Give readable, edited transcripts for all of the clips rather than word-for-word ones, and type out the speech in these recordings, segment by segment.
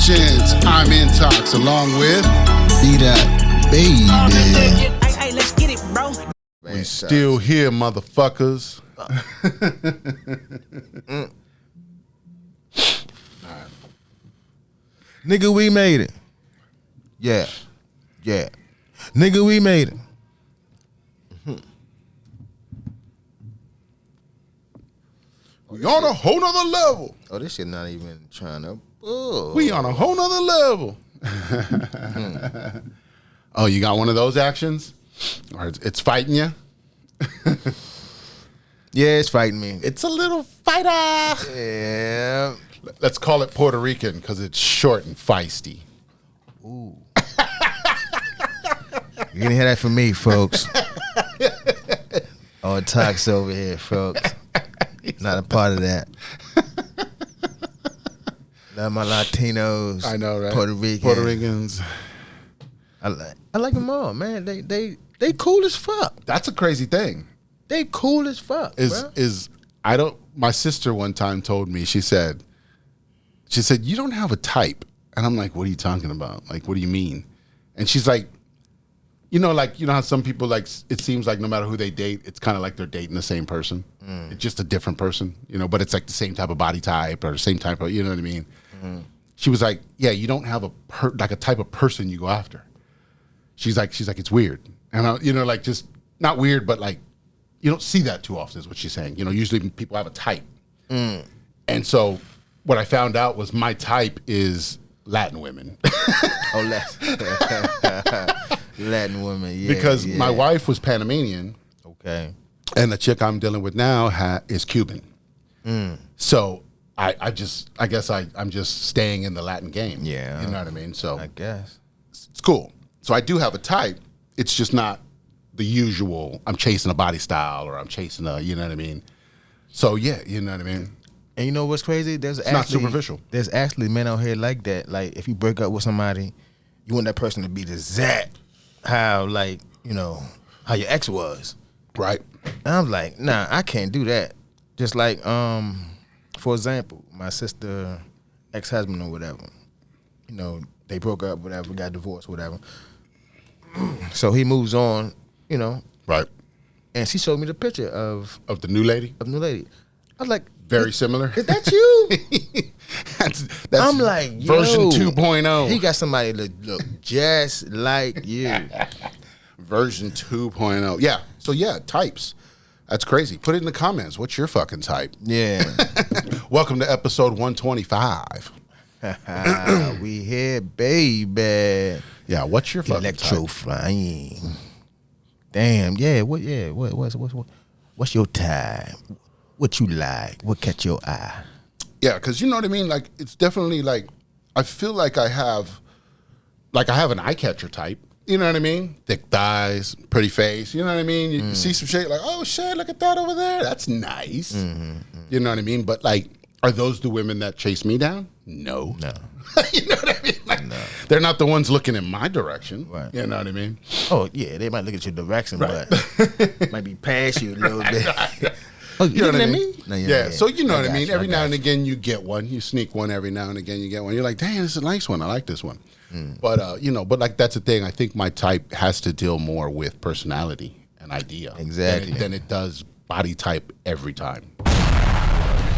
Productions. I'm Intox along with BDot, baby. Hey, let's get it, bro. We still here, motherfuckers. Nigga, we made it. Yeah. Nigga, we made it. We on a whole nother level. Oh, this shit not even trying to. Oh. We on a whole nother level. Oh, you got one of those actions? Or it's fighting you? Yeah, it's fighting me. It's a little fighter. Yeah. Let's call it Puerto Rican because it's short and feisty. Ooh. You didn't hear that from me, folks. Oh, Tox over here, folks. Not a part of that. Love my Latinos. I know, right? Puerto Ricans. Puerto Ricans. I like them all, man. They cool as fuck. That's a crazy thing. They cool as fuck. My sister one time told me, she said, you don't have a type. And I'm like, what are you talking about? Like, what do you mean? And she's like, you know how some people, like, it seems like no matter who they date, it's kind of like they're dating the same person. It's just a different person, but it's like the same type of body type or the same type of, you know what I mean? She was like, yeah, you don't have a type of person you go after. She's like, it's weird. And like, just not weird, but like, you don't see that too often is what she's saying. Usually people have a type. And so what I found out was my type is Latin women. Oh, Latin women, yeah. Because my wife was Panamanian. Okay. And the chick I'm dealing with now is Cuban. So I'm just staying in the Latin game. Yeah. You know what I mean? So I guess. It's cool. So I do have a type. It's just not the usual, I'm chasing a body style or I'm chasing you know what I mean? So yeah, you know what I mean? And you know what's crazy? It's not superficial. There's actually men out here like that. Like, if you break up with somebody, you want that person to be the exact how your ex was. Right. And I'm like, nah, I can't do that. Just like, for example, my sister ex-husband or whatever, they broke up, whatever, got divorced, whatever. So he moves on, Right. And she showed me the picture of the new lady? Of the new lady. I was like, very similar. Is that you? that's I'm like, version 2.0. He got somebody that look just like you. Version 2.0. Yeah. So yeah, types. That's crazy. Put it in the comments. What's your fucking type? Yeah. Welcome to episode 125. We here, baby. Yeah. What's your fucking Electro type? flying. Damn. Yeah. What's your type? What you like? What catch your eye? Yeah, because you know what I mean? Like, it's definitely like, I feel like I have an eye catcher type. You know what I mean? Thick thighs, pretty face. You know what I mean? You see some shit like, oh shit, look at that over there. That's nice. You know what I mean? But like, are those the women that chase me down? No. You know what I mean? Like, no. They're not the ones looking in my direction. Right. You know what I mean? Oh yeah, they might look at your direction, right. But might be past you a little bit. Oh, you know what I at mean? Me? No, yeah. So you know what I mean? Every now and again you get one. You sneak one every now and again you get one. You're like, dang, this is a nice one. I like this one. But but like that's the thing. I think my type has to deal more with personality and idea. Exactly. Than it does body type every time.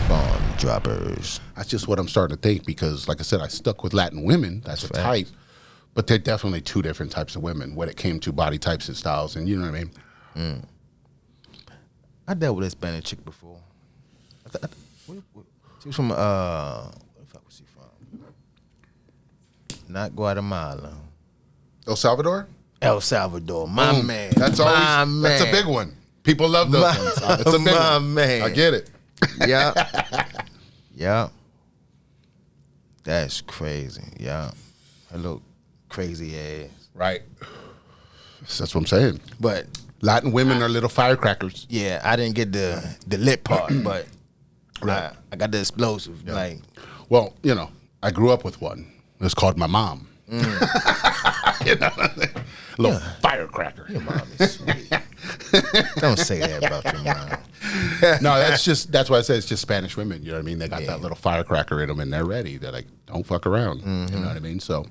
Bomb droppers. That's just what I'm starting to think because like I said, I stuck with Latin women. That's a type. But they're definitely two different types of women when it came to body types and styles, and you know what I mean? I dealt with a Spanish chick before. She was from, where the fuck was she from? Not Guatemala. El Salvador? El Salvador, my man. That's man. That's a big one. People love those ones. It's a big one. Man. I get it. Yeah. Yeah. That's crazy. Yeah. Her little crazy ass. Right. That's what I'm saying. But Latin women are little firecrackers. Yeah, I didn't get the lit part, but right. I got the explosive. Yeah. Like, well, I grew up with one. It was called my mom. A little firecracker. Your mom is sweet. Don't say that about your mom. No, that's why I say it's just Spanish women. You know what I mean? They got that little firecracker in them, and they're ready. They're like, don't fuck around. You know what I mean? So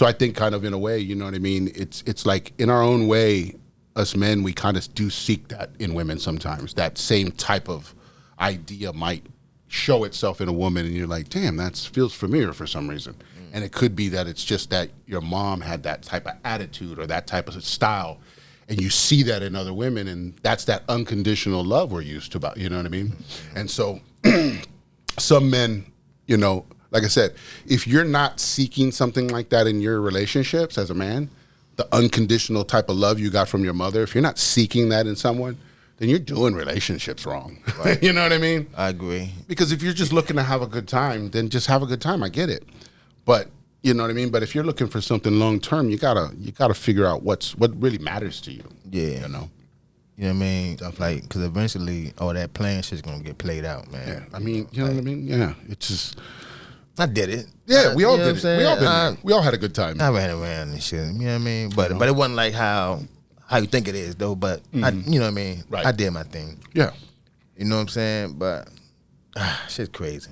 I think kind of in a way, you know what I mean? It's like in our own way, us men, we kind of do seek that in women sometimes. That same type of idea might show itself in a woman, and you're like, damn, that feels familiar for some reason. And it could be that it's just that your mom had that type of attitude or that type of style, and you see that in other women, and that's that unconditional love we're used to about, you know what I mean? And so some men, you know, like I said, if you're not seeking something like that in your relationships as a man, the unconditional type of love you got from your mother, if you're not seeking that in someone, then you're doing relationships wrong. Right. You know what I mean? I agree. Because if you're just looking to have a good time, then just have a good time. I get it. But you know what I mean? But if you're looking for something long term, you gotta figure out what really matters to you. Yeah. You know? You know what I mean? Definitely. Like, because eventually all that playing shit's going to get played out, man. Yeah. I mean, you know what I mean? Yeah. It's just... I did it. Yeah, we all you know did what I'm it. We all saying? been there. We all had a good time. I ran around and shit. You know what I mean? But it wasn't like how you think it is, though. But, you know what I mean? Right. I did my thing. Yeah. You know what I'm saying? But shit's crazy.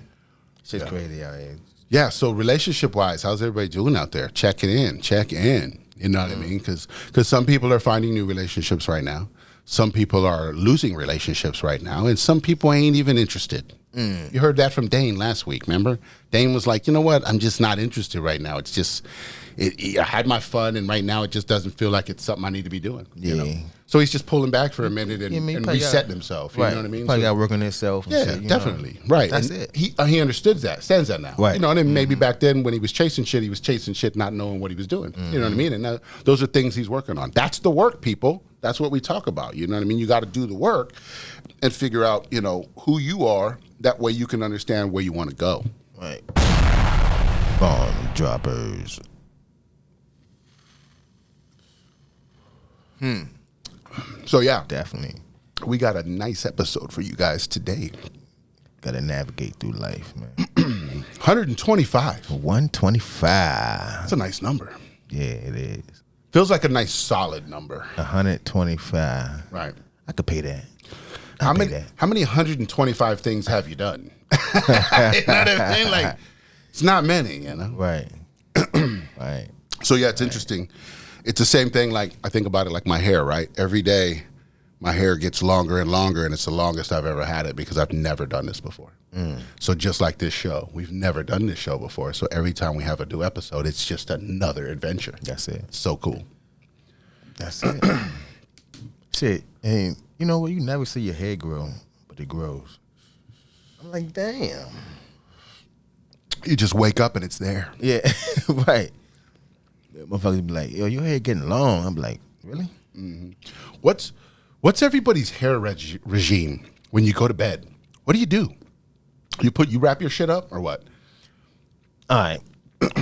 Shit's crazy out here. Yeah, so relationship-wise, how's everybody doing out there? Check in. You know what I mean? Because some people are finding new relationships right now. Some people are losing relationships right now, and some people ain't even interested. You heard that from Dane last week, remember? Dane was like, you know what? I'm just not interested right now. It's just, I had my fun, and right now it just doesn't feel like it's something I need to be doing. Yeah. You know? So he's just pulling back for a minute and resetting himself. You right. know what I mean? Probably So, got to work on himself. yeah, shit, definitely. Right. That's and it. He understood that, stands that now. Right. You know, and then maybe back then when he was chasing shit not knowing what he was doing. You know what I mean? And now, those are things he's working on. That's the work, people. That's what we talk about. You know what I mean? You got to do the work and figure out, you know, who you are. That way you can understand where you want to go. Right. Bomb droppers. So, yeah. Definitely. We got a nice episode for you guys today. Got to navigate through life, man. 125. 125. That's a nice number. Yeah, it is. Feels like a nice solid number. 125. Right. I could pay that. How many 125 things have you done? You know what I mean? Like, it's not many, you know? Right. Right. So, yeah, it's interesting. It's the same thing, like, I think about it like my hair, right? Every day, my hair gets longer and longer, and it's the longest I've ever had it because I've never done this before. So just like this show, we've never done this show before. So every time we have a new episode, it's just another adventure. That's it. So cool. That's it. Shit. And you know what? You never see your hair grow, but it grows. I'm like, damn. You just wake up and it's there. Yeah. Right. Motherfuckers be like, yo, your hair getting long. I'm like, really? What's everybody's hair regime when you go to bed? What do? You wrap your shit up or what? All right.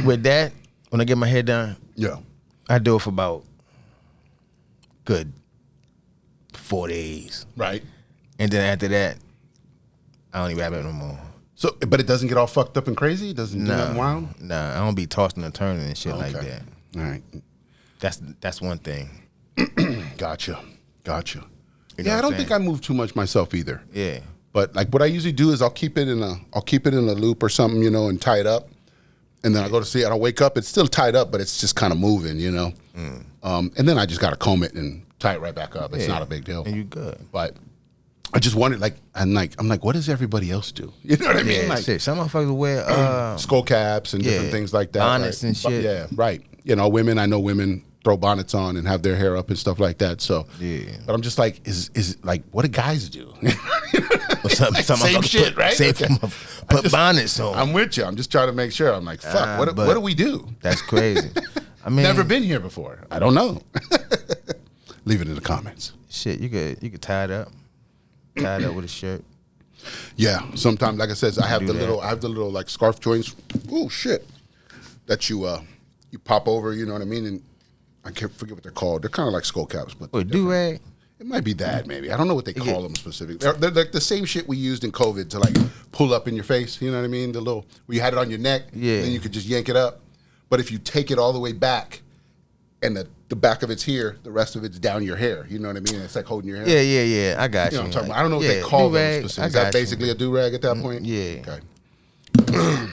With that, when I get my hair done, Yeah. I do it for about good 4 days. Right. And then after that, I don't even wrap it no more. So, but it doesn't get all fucked up and crazy? It doesn't do nothing wild? Nah, I don't be tossing and turning and shit like that. All right. That's one thing. Gotcha. You know Yeah, I what don't I'm think I move too much myself either. Yeah. But like what I usually do is I'll keep it in a loop or something, you know, and tie it up. And then I go to sleep and I wake up, it's still tied up, but it's just kind of moving, you know. And then I just got to comb it and tie it right back up. It's not a big deal. And you good. But I just wondered, like, I'm like, what does everybody else do? You know what I mean? Yeah, Like, shit. Some motherfuckers wear skull caps and different things like that. Bonnets right? and shit. Yeah, right. You know, I know women throw bonnets on and have their hair up and stuff like that. So, yeah. But I'm just like, is like, what do guys do? Some same shit, right? Put bonnets on. I'm with you. I'm just trying to make sure. I'm like, fuck, what do we do? That's crazy. I mean, Never been here before. I don't know. Leave it in the comments. Shit, you could tie it up. Tie it up with a shirt. Yeah, sometimes, like I said, I have do the little like scarf joints. Oh shit, that you pop over. You know what I mean? And I can't forget what they're called. They're kind of like skull caps, but Wait, do-rag? it might be that. Maybe I don't know what they call them specifically. They're like the same shit we used in COVID to like pull up in your face. You know what I mean? The little where you had it on your neck. Yeah. Then you could just yank it up. But if you take it all the way back, and the back of it's here, the rest of it's down your hair. You know what I mean? It's like holding your hair. Yeah. I got You know you. what I'm talking about? I don't know what they call them specifically. Is that basically a do-rag at that point? Yeah. Okay.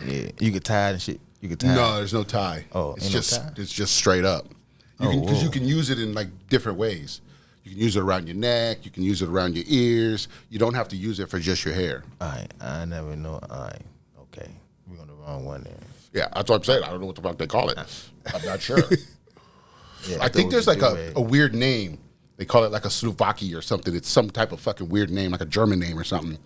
Yeah. You get tied and shit. You get tied. No, there's no tie. Oh, it's ain't just no tie? it's just straight up. Because you can use it in like different ways. You can use it around your neck. You can use it around your ears. You don't have to use it for just your hair. I never know. Okay. We're on the wrong one there. Yeah, that's what I'm saying. I don't know what the fuck they call it. I'm not sure. Yeah, I think there's like a weird name. They call it like a Slovaki or something. It's some type of fucking weird name, like a German name or something.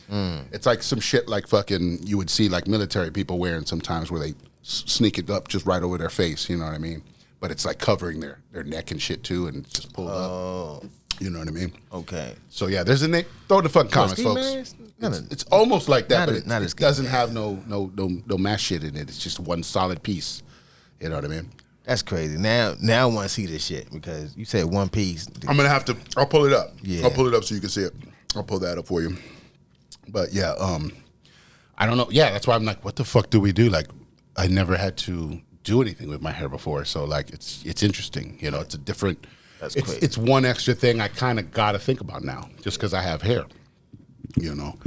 It's like some shit like fucking you would see like military people wearing sometimes where they sneak it up just right over their face. You know what I mean? But it's like covering their neck and shit too, and it's just pulled up. You know what I mean? Okay. So yeah, there's a name. Throw in the fucking comments, folks. It's almost like that, but it doesn't have no mash shit in it. It's just one solid piece. You know what I mean? That's crazy. Now I want to see this shit because you said one piece. I'm gonna have to. I'll pull it up. Yeah. I'll pull it up so you can see it. I'll pull that up for you. But yeah, I don't know. Yeah, that's why I'm like, what the fuck do we do? Like, I never had to do anything with my hair before, so like, it's interesting. You know, it's a different. That's crazy. It's one extra thing I kind of got to think about now, just because I have hair. You know,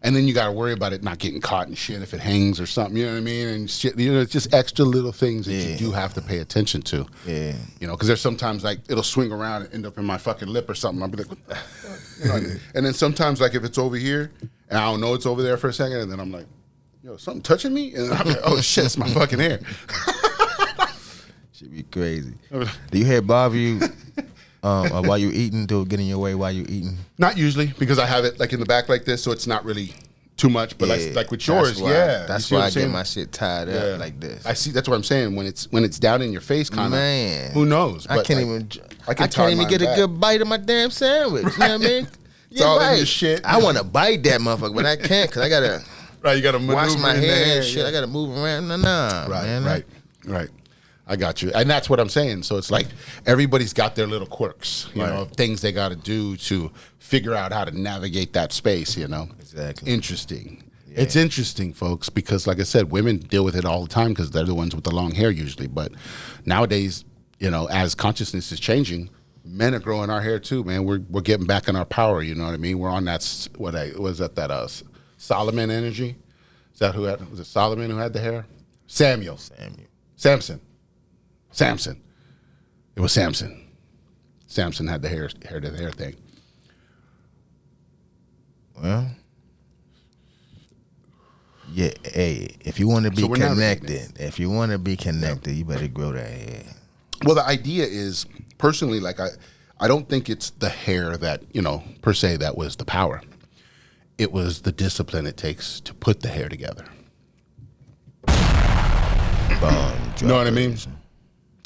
and then you got to worry about it not getting caught and shit if it hangs or something. You know what I mean? And shit, you know, it's just extra little things that you do have to pay attention to. Yeah. You know, because there's sometimes like it'll swing around and end up in my fucking lip or something. I'll be like, what the fuck? You know, and then sometimes like if it's over here and I don't know it's over there for a second, and then I'm like, yo, something touching me, and then I'm like, oh shit, it's my fucking hair. Should be crazy. Do you hair bother you? While you eating, to get in your way while you eating? Not usually, because I have it like in the back like this, so it's not really too much. But like with yours, that's why I get my shit tied up like this. I see. That's what I'm saying. When it's down in your face, kind of. Man, who knows? I can't even get a good bite of my damn sandwich. You know what I mean? It's all in your shit. I want to bite that motherfucker, but I can't because I gotta. Right, you gotta wash my hair and shit. Yeah. I gotta move around. Nah, right, man. Right. I got you. And that's what I'm saying. So it's like everybody's got their little quirks, you know, things they got to do to figure out how to navigate that space, you know. Exactly. Interesting. Yeah. It's interesting, folks, because like I said, women deal with it all the time because they're the ones with the long hair usually. But nowadays, you know, as consciousness is changing, men are growing our hair too, man. We're getting back in our power, you know what I mean? We're on that, Solomon energy? Is that was it Solomon who had the hair? Samson. It was Samson. Samson had the hair thing. Well, yeah. Hey, if you want to be connected, you better grow that hair. Well, the idea is, personally, like I don't think it's the hair that, you know, per se, that was the power. It was the discipline it takes to put the hair together. You know what I mean?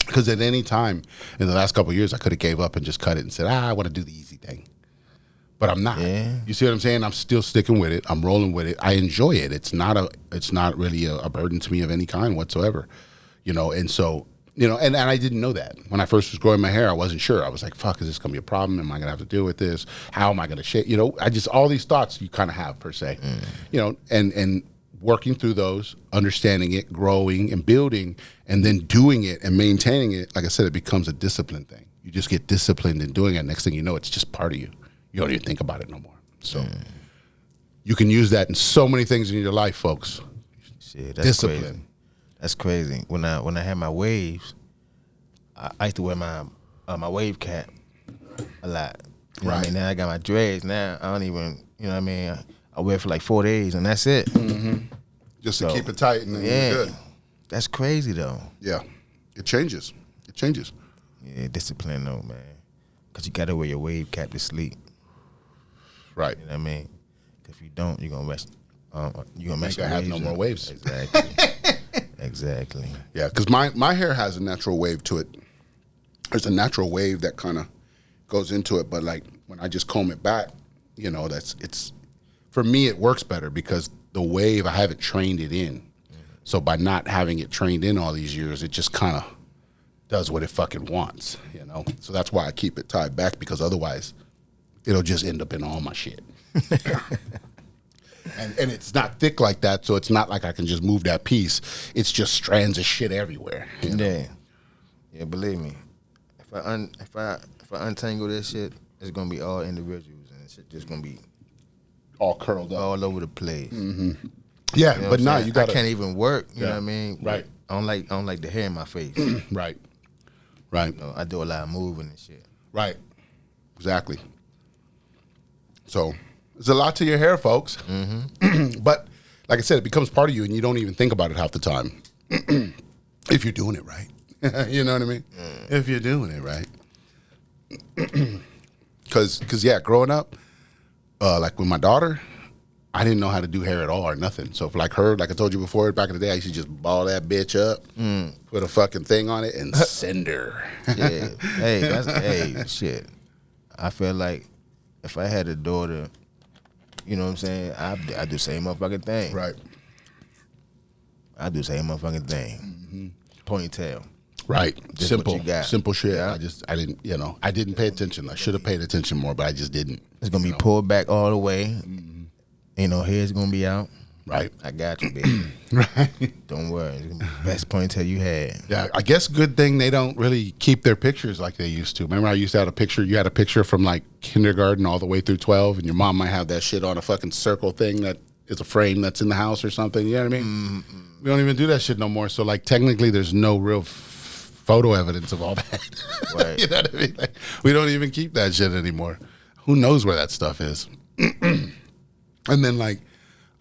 Because at any time in the last couple of years, I could have gave up and just cut it and said, I want to do the easy thing. But I'm not. Yeah. You see what I'm saying? I'm still sticking with it. I'm rolling with it. I enjoy it. It's not really a burden to me of any kind whatsoever. You know, and so, you know, and I didn't know that. When I first was growing my hair, I wasn't sure. I was like, fuck, is this going to be a problem? Am I going to have to deal with this? How am I going to shave? You know, all these thoughts you kind of have per se. You know, and working through those, understanding it, growing and building, and then doing it and maintaining it. Like I said, it becomes a discipline thing. You just get disciplined in doing it. Next thing you know, it's just part of you. You don't even think about it no more. So you can use that in so many things in your life, folks. Shit, that's discipline. Crazy. That's crazy. When I had my waves, I used to wear my wave cap a lot. You know what I mean? Now I got my dreads. Now I don't even, you know what I mean? I wear it for like 4 days and that's it. Just to keep it tight and then you're good. That's crazy though. Yeah. It changes. Yeah, discipline though, man. Because you got to wear your wave cap to sleep. Right. You know what I mean? If you don't, you're going to mess. You're going to mess. You have no more waves. Exactly. Exactly. Yeah, because my hair has a natural wave to it. There's a natural wave that kind of goes into it, but like when I just comb it back, you know, it's for me it works better because the wave, I haven't trained it in. So by not having it trained in all these years, it just kind of does what it fucking wants, you know? So that's why I keep it tied back, because otherwise it'll just end up in all my shit. And it's not thick like that, so it's not like I can just move that piece. It's just strands of shit everywhere. You know? Yeah, believe me. if I untangle this shit, it's gonna be all individuals and shit just gonna be all curled up, all over the place. Mm-hmm. Yeah, you know but now you got. I can't even work. You know what I mean? Right. I don't like the hair in my face. Right. Right. You know, I do a lot of moving and shit. Right. Exactly. So there's a lot to your hair, folks. Mm-hmm. But like I said, it becomes part of you, and you don't even think about it half the time. If you're doing it right. You know what I mean? If you're doing it right. Because yeah, growing up, like with my daughter, I didn't know how to do hair at all or nothing. So for like her, like I told you before, back in the day, I used to just ball that bitch up, put a fucking thing on it, and send her. Yeah. Hey, shit. I feel like if I had a daughter, you know what I'm saying, I do the same motherfucking thing. Right. I do the same motherfucking thing. Ponytail. Right. Just Simple. what you got. Simple shit. Yeah. I didn't pay attention. I should have paid attention more, but I just didn't. It's gonna be pulled back all the way. Ain't no hair's gonna be out. Right. I got you, baby. Right. Don't worry. It's gonna be the best ponytail you had. Yeah, I guess good thing they don't really keep their pictures like they used to. Remember I used to have a picture, you had a picture from like kindergarten all the way through 12, and your mom might have that shit on a fucking circle thing that is a frame that's in the house or something, you know what I mean? We don't even do that shit no more, so like technically there's no real photo evidence of all that. Right. You know what I mean? Like, we don't even keep that shit anymore. Who knows where that stuff is? And then like,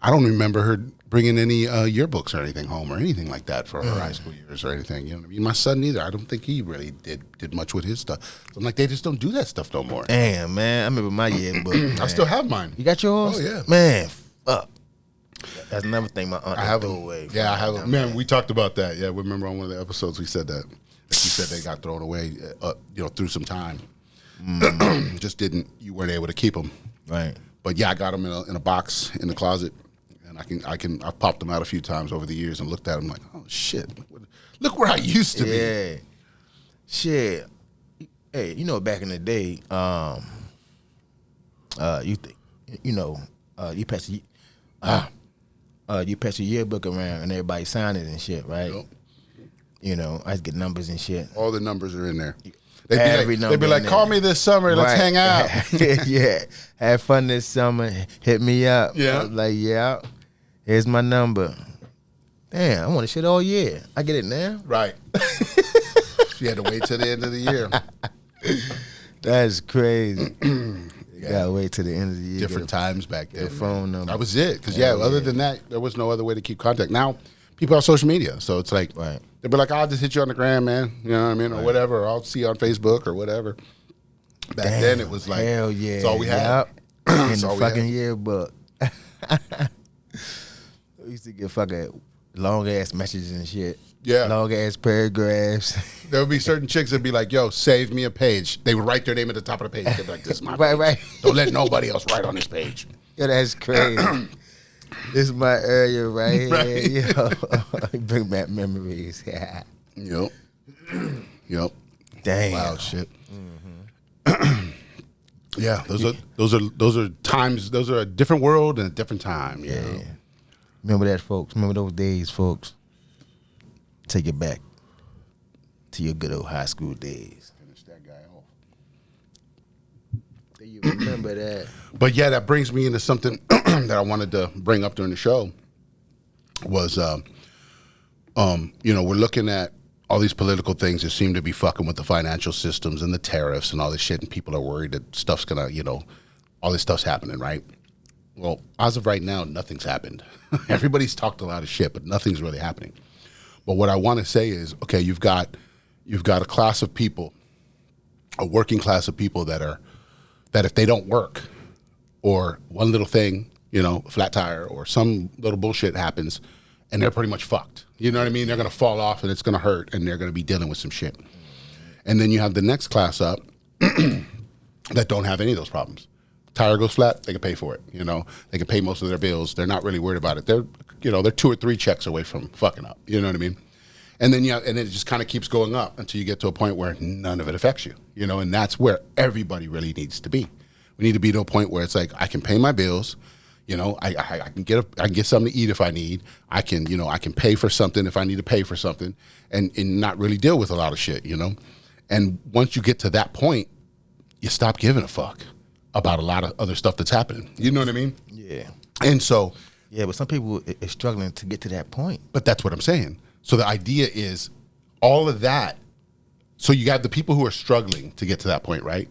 I don't remember her bringing any yearbooks or anything home or anything like that for her high school years or anything. You know what I mean? My son neither. I don't think he really did much with his stuff. So I'm like, they just don't do that stuff no more. Damn, man. I remember my yearbook. I still have mine. You got yours? Oh, yeah. Man, fuck. That's another thing my aunt I have threw them. away. Yeah, I have them. Man, we talked about that. Yeah, remember on one of the episodes we said that. She said they got thrown away, through some time. Just you weren't able to keep them. Right. But yeah, I got them in a box in the closet, and I've popped them out a few times over the years and looked at them like, oh shit, look where I used to be. Yeah. Shit. Hey, you know, back in the day, you pass your yearbook around and everybody signed it and shit, right? Yep. You know, I just get numbers and shit. All the numbers are in there. They'd be like, call me this summer, let's hang out. Yeah, have fun this summer. Hit me up. Yeah. I was like, yeah, here's my number. Damn, I want to shit all year. I get it now. Right. You had to wait till the end of the year. That's crazy. You gotta wait till the end of the year. Different times back then. Your phone number. That was it. Because other than that, there was no other way to keep contact. Now people have social media, so it's like they'll be like, I'll just hit you on the gram, man. You know what I mean, or whatever. Or I'll see you on Facebook or whatever. Back then, it was like, hell yeah, that's all we had. Yep. In the fucking yearbook. We used to get fucking long ass messages and shit. Yeah. Long ass paragraphs. There would be certain chicks that'd be like, yo, save me a page. They would write their name at the top of the page. They'd be like, this is my page. Right. Don't let nobody else write on this page. Yo, that's crazy. This is my area right here. Right. Yo. Bring back memories. Yeah. Yep. Damn. Wow, shit. Yeah, those are times. Those are a different world and a different time. You know? Remember that, folks. Remember those days, folks. Take it back to your good old high school days. Finish that guy off. Do you remember that? But yeah, that brings me into something that I wanted to bring up during the show. Was we're looking at all these political things that seem to be fucking with the financial systems and the tariffs and all this shit, and people are worried that stuff's gonna, all this stuff's happening, right? Well, as of right now, nothing's happened. Everybody's talked a lot of shit, but nothing's really happening. But what I want to say is, okay, you've got a class of people, a working class of people that if they don't work, or one little thing, flat tire or some little bullshit happens, and they're pretty much fucked. You know what I mean? They're gonna fall off, and it's gonna hurt, and they're gonna be dealing with some shit. And then you have the next class up that don't have any of those problems. Tire goes flat, they can pay for it. They can pay most of their bills. They're not really worried about it. They're 2 or 3 checks away from fucking up. You know what I mean? And then and it just kind of keeps going up until you get to a point where none of it affects you. And that's where everybody really needs to be. We need to be to a point where it's like, I can pay my bills. I can get something to eat if I need. I can pay for something if I need to pay for something, and not really deal with a lot of shit. And once you get to that point, you stop giving a fuck about a lot of other stuff that's happening. You know what I mean? Yeah. And so... Yeah, but some people are struggling to get to that point. But that's what I'm saying. So the idea is all of that. So you got the people who are struggling to get to that point, right?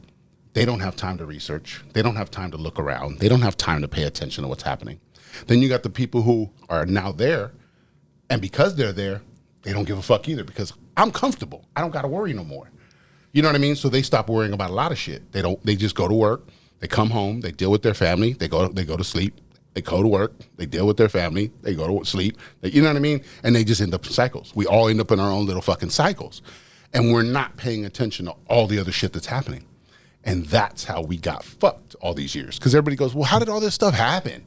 They don't have time to research. They don't have time to look around. They don't have time to pay attention to what's happening. Then you got the people who are now there, and because they're there, they don't give a fuck either because I'm comfortable. I don't got to worry no more. You know what I mean? So they stop worrying about a lot of shit. They just go to work. They come home. They deal with their family. They go to sleep. They go to work. They deal with their family. They go to sleep. You know what I mean? And they just end up in cycles. We all end up in our own little fucking cycles. And we're not paying attention to all the other shit that's happening. And that's how we got fucked all these years. Because everybody goes, well, how did all this stuff happen?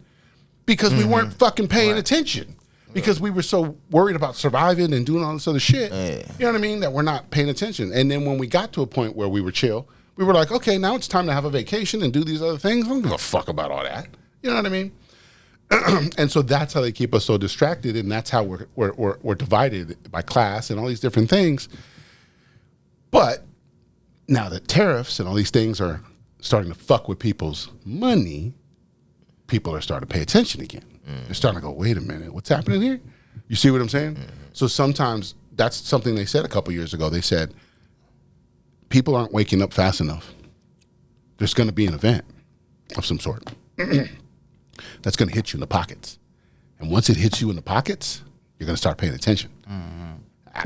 Because we weren't fucking paying attention. Because we were so worried about surviving and doing all this other shit. You know what I mean? That we're not paying attention. And then when we got to a point where we were chill, we were like, okay, now it's time to have a vacation and do these other things. I don't give a fuck about all that. You know what I mean? And so that's how they keep us so distracted, and that's how we're divided by class and all these different things. But now that tariffs and all these things are starting to fuck with people's money, people are starting to pay attention again. They're starting to go, wait a minute, what's happening here? You see what I'm saying? So sometimes that's something they said a couple years ago. They said, people aren't waking up fast enough. There's going to be an event of some sort. That's going to hit you in the pockets. And once it hits you in the pockets, you're going to start paying attention.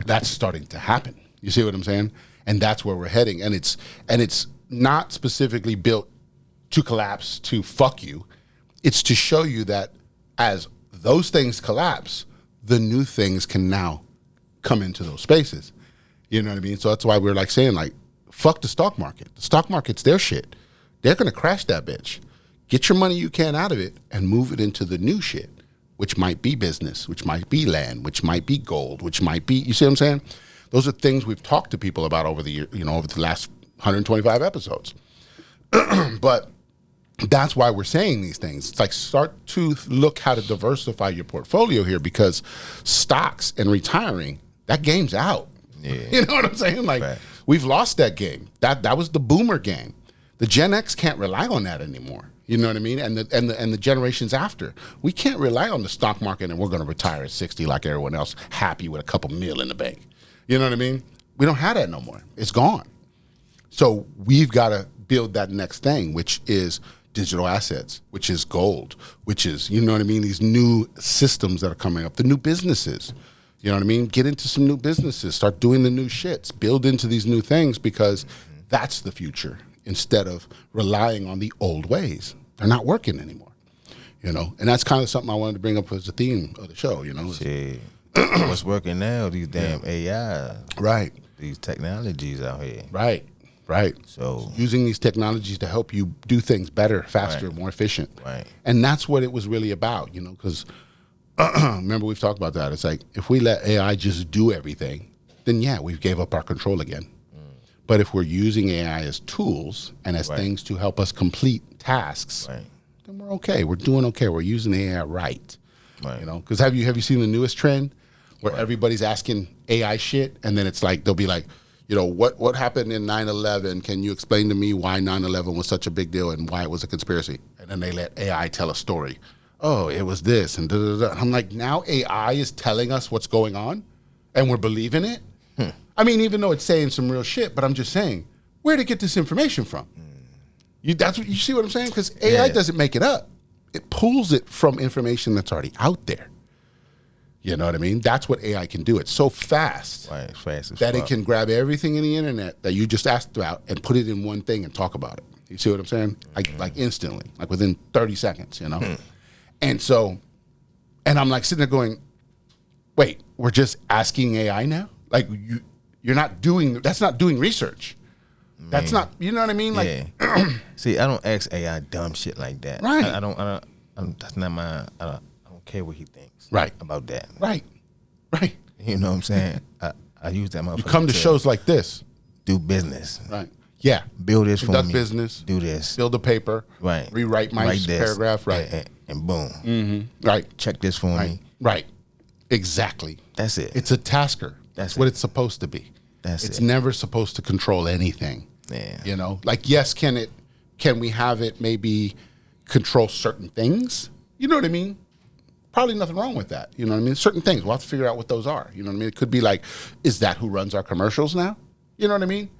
That's starting to happen. You see what I'm saying? And that's where we're heading. And it's not specifically built to collapse, to fuck you. It's to show you that as those things collapse, the new things can now come into those spaces. You know what I mean? So that's why we're like saying, like, fuck the stock market. The stock market's their shit. They're going to crash that bitch. Get your money you can out of it and move it into the new shit, which might be business, which might be land, which might be gold, which might be, you see what I'm saying? Those are things we've talked to people about over the year, over the last 125 episodes. But that's why we're saying these things. It's like, start to look how to diversify your portfolio here, because stocks and retiring, that game's out. Yeah. You know what I'm saying? Like, we've lost that game. That was the boomer game. The Gen X can't rely on that anymore. You know what I mean? And the generations after, we can't rely on the stock market and we're going to retire at 60 like everyone else, happy with a couple mil in the bank. You know what I mean? We don't have that no more. It's gone. So we've got to build that next thing, which is digital assets, which is gold, which is, you know what I mean, these new systems that are coming up, the new businesses. You know what I mean? Get into some new businesses, start doing the new shits, build into these new things, because that's the future, instead of relying on the old ways. They're not working anymore, And that's kind of something I wanted to bring up as a theme of the show, Shit. What's working now? These damn AI. Right. These technologies out here. Right. So using these technologies to help you do things better, faster, more efficient. Right. And that's what it was really about, because remember we've talked about that. It's like, if we let AI just do everything, then yeah, we gave up our control again. But if we're using AI as tools and as things to help us complete tasks, then we're okay. We're doing okay. We're using AI right. Because have you seen the newest trend where everybody's asking AI shit, and then it's like, they'll be like, what happened in 9/11? Can you explain to me why 9/11 was such a big deal and why it was a conspiracy? And then they let AI tell a story. Oh, it was this and da da da. I'm like, now AI is telling us what's going on, and we're believing it. I mean, even though it's saying some real shit, but I'm just saying, where to get this information from? You see what I'm saying? Because AI doesn't make it up. It pulls it from information that's already out there. You know what I mean? That's what AI can do. It's so fast, that it can grab everything in the internet that you just asked about and put it in one thing and talk about it. You see what I'm saying? Like instantly, like within 30 seconds, And so, and I'm like sitting there going, wait, we're just asking AI now? Like, you're not doing, that's not doing research. That's not, you know what I mean? Like, see, I don't ask AI dumb shit like that. Right. I don't that's not my, I don't care what he thinks. Right. About that. Right. You know what I'm saying? I use that motherfucker. You come to shows like this. Do business. Right. Yeah. Build this for me. Conduct business. Do this. Build a paper. Right. Rewrite my paragraph. Right. And boom. Mm-hmm. Right. Check this for me. Right. Exactly. That's it. It's a tasker. That's what it's supposed to be. It's never supposed to control anything. Yeah. You know, like, yes, can we have it maybe control certain things? You know what I mean? Probably nothing wrong with that. You know what I mean? Certain things, we'll have to figure out what those are. You know what I mean? It could be like, is that who runs our commercials now? You know what I mean?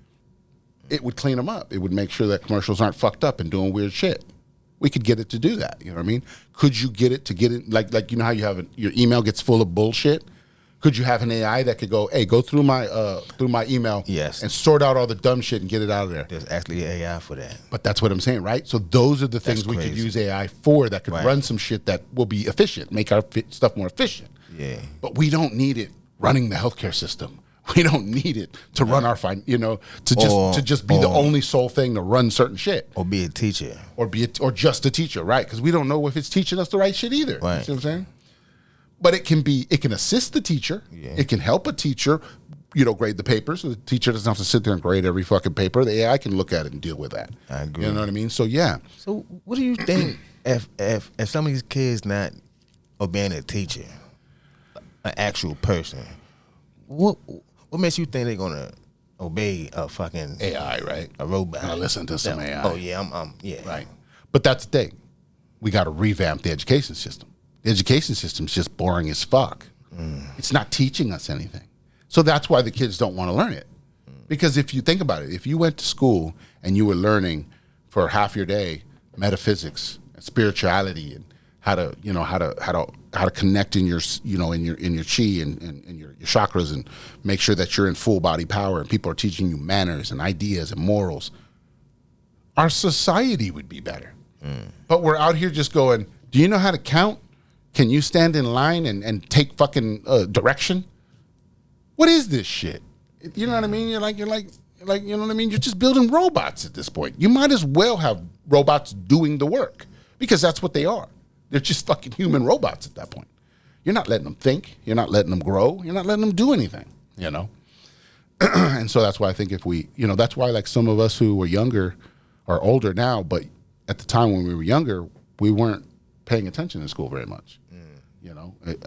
It would clean them up. It would make sure that commercials aren't fucked up and doing weird shit. We could get it to do that. You know what I mean? Could you get it, like you know how you have your email gets full of bullshit? Could you have an AI that could go, hey, go through my email and sort out all the dumb shit and get it out of there? There's actually AI for that. But that's what I'm saying, right? So those are the things we could use AI for that could run some shit that will be efficient, make our stuff more efficient. Yeah. But we don't need it running the healthcare system. We don't need it to run our to just be the only sole thing to run certain shit. Or be a teacher. Or just a teacher, right? Because we don't know if it's teaching us the right shit either. Right. You see what I'm saying? But it can assist the teacher. Yeah. It can help a teacher, grade the paper. So the teacher doesn't have to sit there and grade every fucking paper. The AI can look at it and deal with that. I agree. You know what I mean? So yeah. So what do you think if some of these kids not obeying a teacher, an actual person, what makes you think they're gonna obey a fucking AI, right? A robot. I listen to some AI. Oh yeah, I'm yeah. Right. But that's the thing. We got to revamp the education system. The education system is just boring as fuck. It's not teaching us anything. So that's why the kids don't want to learn it. Because if you think about it, if you went to school and you were learning for half your day metaphysics, spirituality, and how to connect in your in your chi and your chakras, and make sure that you're in full body power, and people are teaching you manners and ideas and morals, our society would be better. But we're out here just going, do you know how to count? Can you stand in line and take fucking direction? What is this shit? You know what I mean? You're like, you know what I mean? You're just building robots at this point. You might as well have robots doing the work, because that's what they are. They're just fucking human robots at that point. You're not letting them think. You're not letting them grow. You're not letting them do anything, And so that's why I think if we, that's why like some of us who were younger are older now, but at the time when we were younger, we weren't paying attention in school very much.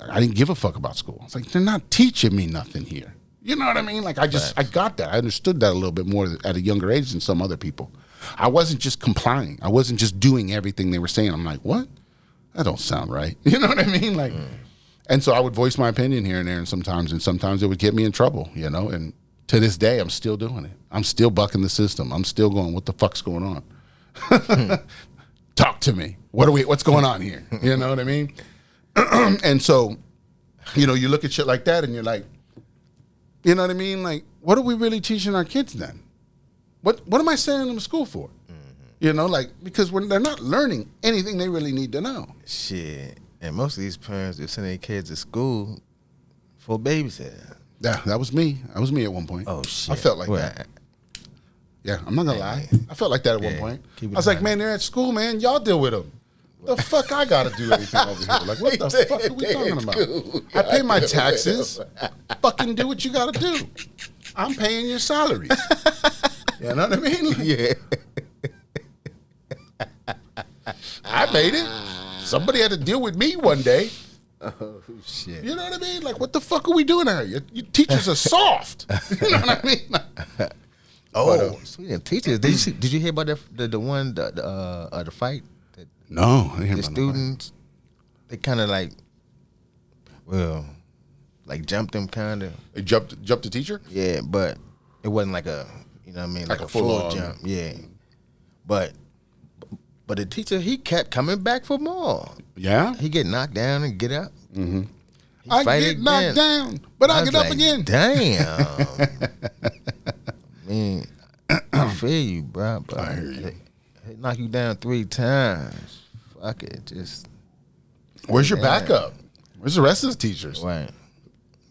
I didn't give a fuck about school. I was like, they're not teaching me nothing here. You know what I mean? Like I got that. I understood that a little bit more at a younger age than some other people. I wasn't just complying. I wasn't just doing everything they were saying. I'm like, what? That don't sound right. You know what I mean? Like, and so I would voice my opinion here and there, and sometimes it would get me in trouble, and to this day, I'm still doing it. I'm still bucking the system. I'm still going, what the fuck's going on? Talk to me. What's going on here? You know what I mean? And so, you look at shit like that and you're like, you know what I mean? Like, what are we really teaching our kids then? What am I sending them to school for? Because they're not learning anything they really need to know. Shit. And most of these parents, they send their kids to school for babysitter. Yeah, that was me. That was me at one point. Oh, shit. I felt like that. Yeah, I'm not going to lie. I felt like that at one point. I was like, man, they're at school, man. Y'all deal with them. The fuck I got to do anything over here? Like, what the fuck are we talking about? I pay my taxes. Fucking do what you got to do. I'm paying your salaries. You know what I mean? Like, Yeah. I made it. Somebody had to deal with me one day. Oh, shit. You know what I mean? Like, what the fuck are we doing here? Your teachers are soft. You know what I mean? Oh, speaking of teachers, did you hear about the one the fight? No, I didn't hear The about students, they kind of jumped them kind of. They jumped the teacher? Yeah, but it wasn't like a, like a full jump. Yeah, but the teacher, he kept coming back for more. Yeah, he get knocked down and get up. Mm-hmm. I get knocked down, but I get up again. Damn. I mean, I feel you, bro. But I hear you. They knock you down 3 times. Fuck it, just. Where's your backup? Where's the rest of the teachers? Right.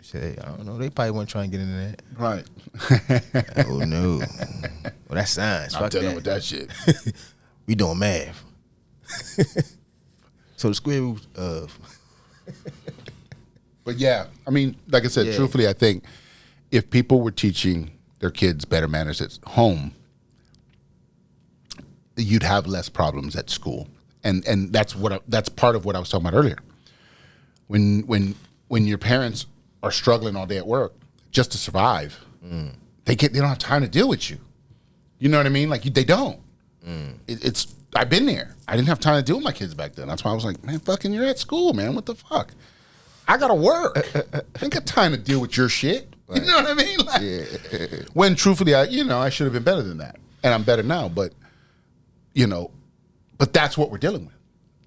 Say, I don't know. They probably weren't trying to get into that. Right. Oh no. Well, that's science. I'm dealing with that shit. We doing math. So the square root of. But yeah, I mean, like I said, truthfully, I think if people were teaching their kids better manners at home, you'd have less problems at school, and that's part of what I was talking about earlier. When your parents are struggling all day at work just to survive, they don't have time to deal with you. You know what I mean? Like they don't. I've been there. I didn't have time to deal with my kids back then. That's why I was like, man, fucking, you're at school, man. What the fuck? I gotta work. I ain't got time to deal with your shit. Right. You know what I mean? Like, when truthfully, I should have been better than that, and I'm better now. But but that's what we're dealing with.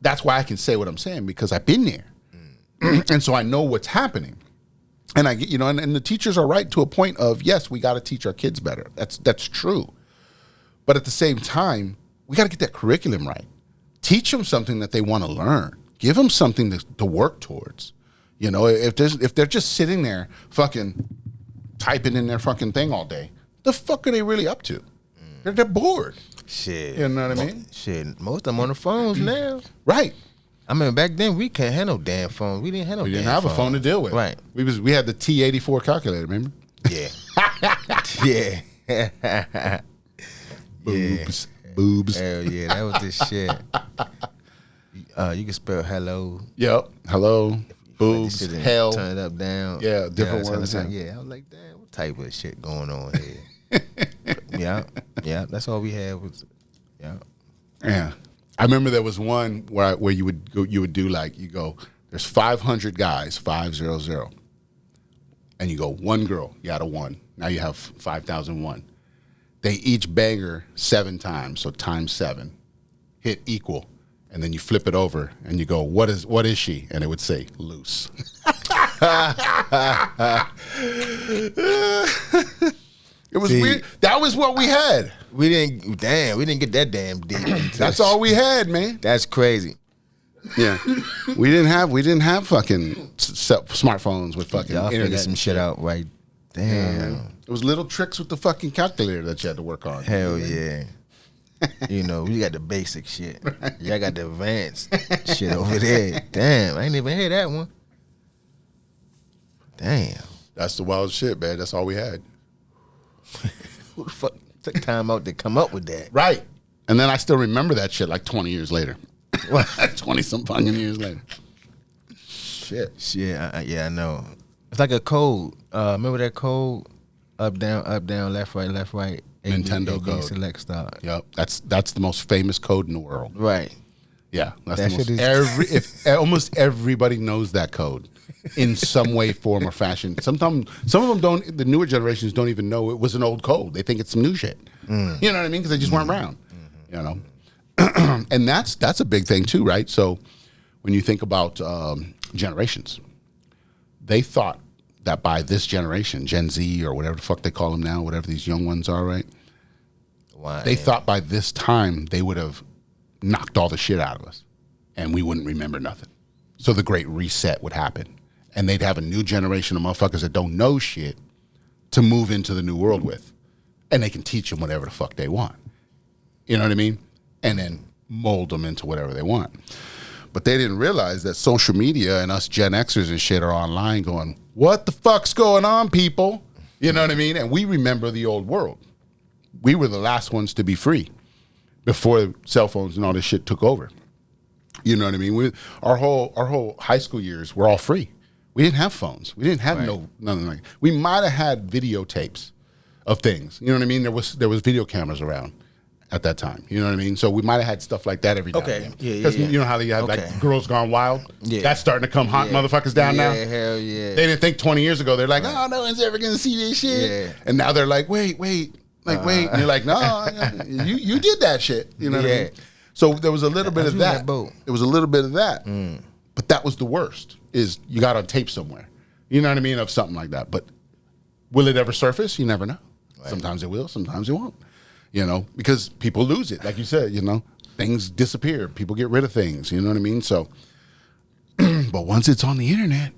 That's why I can say what I'm saying, because I've been there, and so I know what's happening. And and the teachers are right to a point of, yes, we got to teach our kids better. That's true. But at the same time, we got to get that curriculum right. Teach them something that they want to learn. Give them something to work towards. If they're just sitting there fucking typing in their fucking thing all day, the fuck are they really up to? They're bored. Shit. You know what I mean? Shit. Most of them on the phones now. Right. I mean, back then we couldn't have no damn phone. We didn't have no damn phone. We didn't have a phone to deal with. Right. We had the T84 calculator, remember? Yeah. Yeah. Boobs. Boobs. Hell yeah, that was the shit. You can spell hello. Yep. Hello. Boobs. Hell. Turn it up, down. Yeah, different words. Yeah, I was like, damn, what type of shit going on here? Yeah. That's all we had was, Yeah. I remember there was one where you would do there's 500 guys, 500, and you go one girl, you had a one. Now you have 5,001. They each bang her 7 times, so times 7, hit equal, and then you flip it over and you go, what is she? And it would say loose. It was weird. That was what we had. We didn't get that damn deep. That's all we had, man. That's crazy. Yeah, we didn't have fucking smartphones with fucking Y'all internet. figured some shit out, right? Damn. It was little tricks with the fucking calculator that you had to work on. Hell yeah. We got the basic shit. Right. Y'all got the advanced shit over there. Damn, I ain't even hear that one. Damn. That's the wild shit, man. That's all we had. Who the fuck took time out to come up with that? Right. And then I still remember that shit like 20 years later. 20 some fucking years later. Shit. Yeah, I know. It's like a code. Remember that code? Up, down, left, right, Nintendo code. Select, start. Yep. That's the most famous code in the world. Right. Yeah. That's the most. Almost everybody knows that code in some way, form, or fashion. Sometimes some of them don't. The newer generations don't even know it was an old code. They think it's some new shit. You know what I mean? Because they just weren't around. You know. And that's a big thing too, right? So when you think about generations, they thought that by this generation, Gen Z or whatever the fuck they call them now, whatever these young ones are, right? Why? They thought by this time they would have knocked all the shit out of us and we wouldn't remember nothing. So the great reset would happen. And they'd have a new generation of motherfuckers that don't know shit to move into the new world with. And they can teach them whatever the fuck they want. You know what I mean? And then mold them into whatever they want. But they didn't realize that social media and us Gen Xers and shit are online going, what the fuck's going on, people? You know what I mean? And we remember the old world. We were the last ones to be free before cell phones and all this shit took over. You know what I mean? Our whole high school years were all free. We didn't have phones. We didn't have nothing like. We might have had videotapes of things. You know what I mean? There was video cameras around at that time. You know what I mean? So we might have had stuff like that every now and then. Because you know how they have like Girls Gone Wild? Yeah. That's starting to come hot motherfuckers down now. Yeah, hell yeah. They didn't think 20 years ago. They're like, oh, no one's ever going to see this shit. Yeah. And now they're like, wait. Like, wait. And you're like, no, you did that shit. You know what I mean? So there was a little bit of that. There was a little bit of that. But that was the worst, is you got on tape somewhere. You know what I mean? Of something like that. But will it ever surface? You never know. Right. Sometimes it will. Sometimes it won't. You know, because people lose it. Like you said, you know, things disappear. People get rid of things. You know what I mean? So, but once it's on the internet,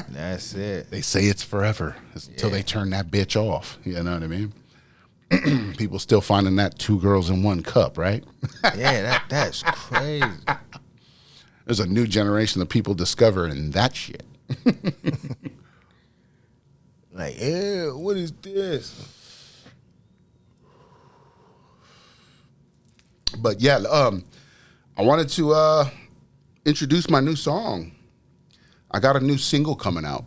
that's it. They say it's forever until they turn that bitch off. You know what I mean? People still finding that 2 girls in 1 cup, right? Yeah, that's crazy. There's a new generation of people discovering that shit. Like, what is this? But yeah, I wanted to introduce my new song. I got a new single coming out.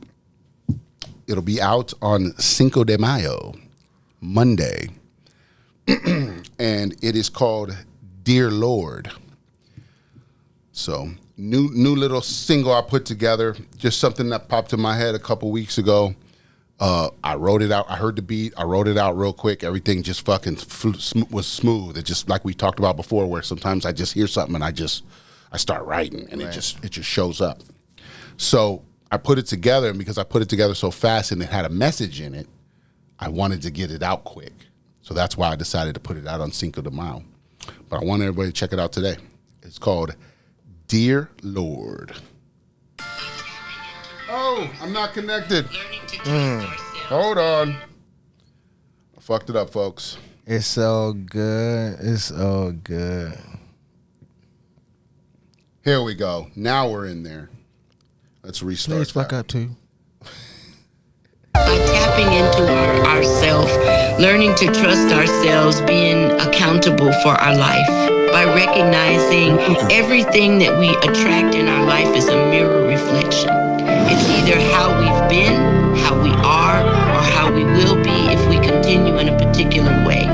It'll be out on Cinco de Mayo, Monday. And it is called Dear Lord. So new little single I put together, just something that popped in my head a couple weeks ago. I wrote it out. I heard the beat. I wrote it out real quick. Everything just fucking was smooth. It just, like we talked about before, where sometimes I just hear something and I start writing, and it just shows up. So I put it together, and because I put it together so fast and it had a message in it, I wanted to get it out quick. So that's why I decided to put it out on Cinco de Mayo. But I want everybody to check it out today. It's called Dear Lord. Oh, I'm not connected. Hold on. I fucked it up, folks. It's so good. It's so good. Here we go. Now we're in there. Let's restart. Please fuck up too. By tapping into ourself, learning to trust ourselves, being accountable for our life, by recognizing everything that we attract in our life is a mirror reflection. It's either how we've been, how we are, or how we will be if we continue in a particular way.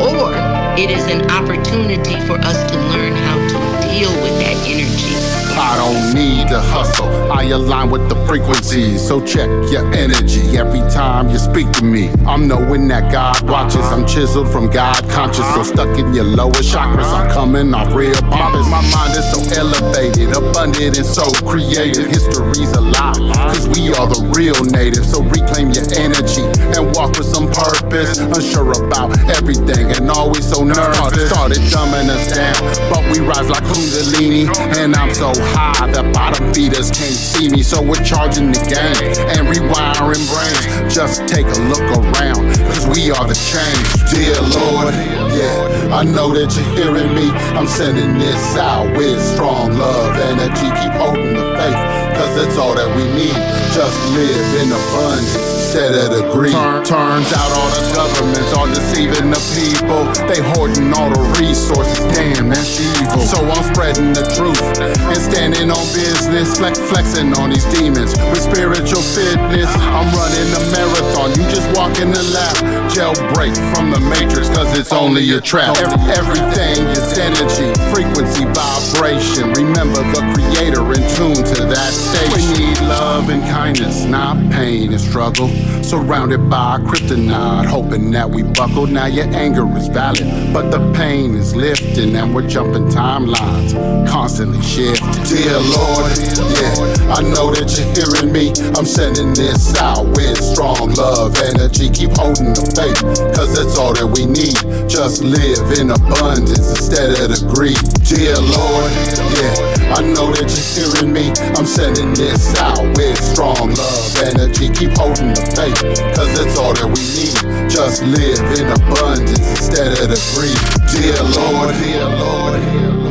Or it is an opportunity for us to learn how to deal with that energy. I don't need to hustle. I align with the frequencies. So check your energy every time you speak to me. I'm knowing that God watches. I'm chiseled from God conscious. So stuck in your lower chakras, I'm coming off real pompous. My mind is so elevated, abundant, and so creative. History's alive, cause we are the real natives. So reclaim your energy and walk with some purpose. Unsure about everything and always so nervous. Started dumbing us down, but we rise like Kundalini. And I'm so high that bottom feeders can't see me. So we're charging the game and rewiring brains. Just take a look around, cause we are the change. Dear Lord, yeah, I know that you're hearing me. I'm sending this out with strong love, energy. Keep holding the faith, cause that's all that we need. Just live in abundance instead of the greed. Turns out all the governments are deceiving the people. They hoarding all the resources, damn, that's evil. So I'm spreading the truth and standing on business, flexing on these demons with spiritual fitness. I'm running a marathon, you just walk in the lap. Jailbreak from the matrix, cause it's only a trap. Everything is energy, frequency, vibration. Remember the creator in tune to that station. We need love and kindness, not pain and struggle. Surrounded by kryptonite, hoping that we buckle. Now your anger is valid, but the pain is lifting, and we're jumping timelines, constantly shifting. Dear Lord, yeah, I know that you're hearing me. I'm sending this out with strong love, energy. Keep holding the faith, cause that's all that we need. Just live in abundance instead of the greed. Dear Lord, yeah, I know that you're hearing me. I'm sending this out with strong love, energy. Keep holding the faith, cause that's all that we need. Just live in abundance instead of the greed. Dear Lord, dear Lord, dear Lord.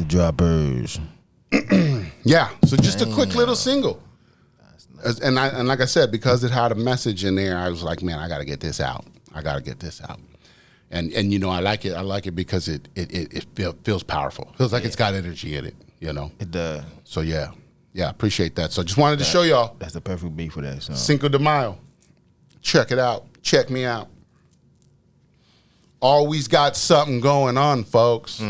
Droppers. Yeah, so just a quick little single. And like I said, because it had a message in there, I was like, man, I gotta get this out. I gotta get this out. And you know, I like it. I like it because it feels powerful. Feels like it's got energy in it. You know, it does. So yeah, appreciate that. So just wanted to show y'all. That's the perfect beat for that song. Cinco de Mayo. Check it out. Check me out. Always got something going on, folks.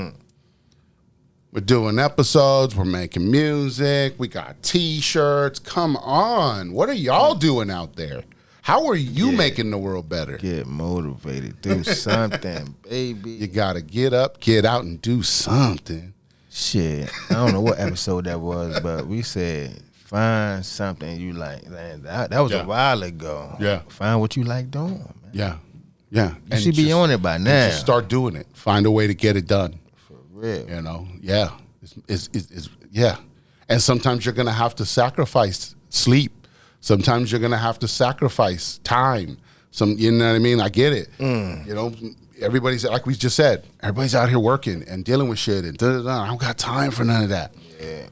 We're doing episodes. We're making music. We got T-shirts. Come on. What are y'all doing out there? How are you making the world better? Get motivated. Do something, baby. You got to get up, get out, and do something. Shit. I don't know what episode that was, but we said find something you like. Man, that was a while ago. Yeah. Find what you like doing, man. Yeah. You should be on it by now. Just start doing it. Find a way to get it done. Real. You know, yeah. It's And sometimes you're going to have to sacrifice sleep. Sometimes you're going to have to sacrifice time. You know what I mean? I get it. You know, everybody's, like we just said, everybody's out here working and dealing with shit and da-da-da. I don't got time for none of that. Yeah.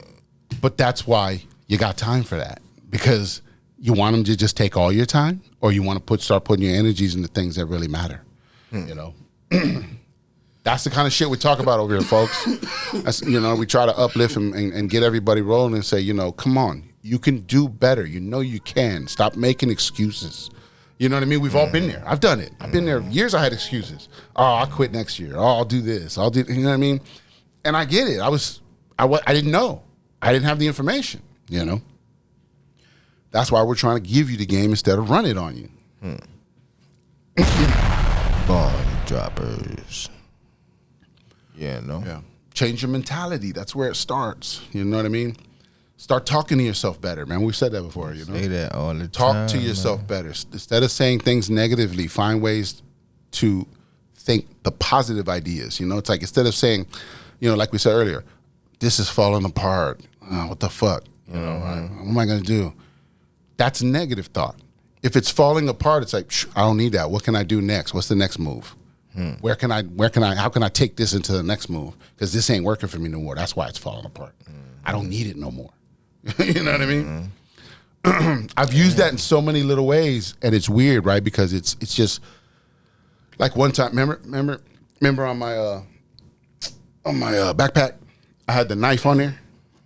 But that's why you got time for that, because you want them to just take all your time, or you want to start putting your energies into things that really matter. You know, that's the kind of shit we talk about over here, folks. That's, you know, we try to uplift and get everybody rolling and say, you know, come on, you can do better. You know you can. Stop making excuses. You know what I mean? We've all been there. I've done it. I've been there. Years I had excuses. Oh, I'll quit next year. Oh, I'll do this. I'll do, you know what I mean? And I get it. I didn't know. I didn't have the information, you know? That's why we're trying to give you the game instead of run it on you. Bomb droppers. Yeah, no? Yeah. Change your mentality. That's where it starts. You know what I mean? Start talking to yourself better, man. We've said that before, you know? Say that all the time. Talk to yourself better. Instead of saying things negatively, find ways to think the positive ideas. You know, it's like instead of saying, you know, like we said earlier, this is falling apart. Oh, what the fuck? You know, what am I going to do? That's a negative thought. If it's falling apart, it's like, I don't need that. What can I do next? What's the next move? How can I take this into the next move? Because this ain't working for me no more. That's why it's falling apart. I don't need it no more. You know what I mean? I've used that in so many little ways, and it's weird, right? Because it's just like one time. Remember on my backpack, I had the knife on there.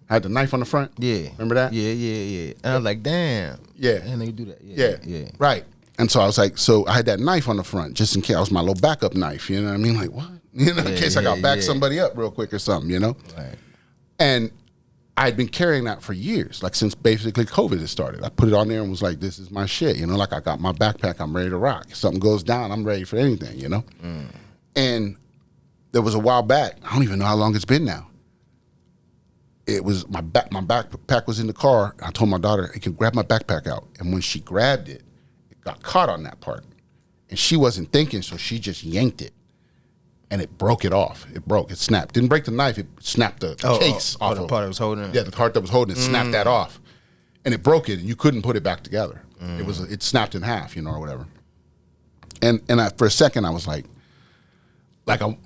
I had the knife on the front. Yeah. Remember that? Yeah. And I was like, damn. Yeah. And they do that. Yeah. Right. And so I was like, so I had that knife on the front just in case. I was my little backup knife. You know what I mean? Like, what? You know, in case I got back somebody up real quick or something, you know? Right. And I'd been carrying that for years, like since basically COVID had started. I put it on there and was like, this is my shit. You know, like I got my backpack, I'm ready to rock. If something goes down, I'm ready for anything, you know? And there was a while back, I don't even know how long it's been now. It was my backpack was in the car. I told my daughter, hey, can grab my backpack out. And when she grabbed it, it got caught on that part. And she wasn't thinking, so she just yanked it. And it broke it off. It broke. It snapped. Didn't break the knife. It snapped the case off. The part that was holding it? Yeah, the part that was holding it snapped that off. And it broke it, and you couldn't put it back together. It snapped in half, you know, or whatever. And for a second, I was like I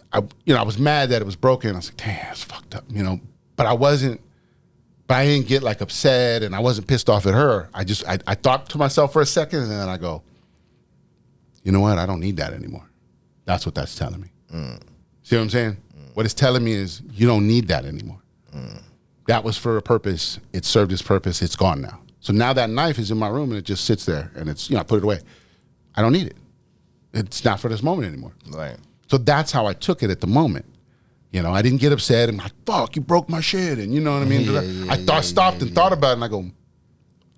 was mad that it was broken. I was like, damn, it's fucked up, you know. But I didn't get like upset, and I wasn't pissed off at her. I thought to myself for a second, and then I go, you know what? I don't need that anymore. That's what that's telling me. See what I'm saying? What it's telling me is you don't need that anymore. That was for a purpose. It served its purpose. It's gone now. So now that knife is in my room and it just sits there and it's, you know, I put it away. I don't need it. It's not for this moment anymore. Right. So that's how I took it at the moment. You know, I didn't get upset and like, fuck, you broke my shit. And you know what I mean? I stopped and thought about it and I go,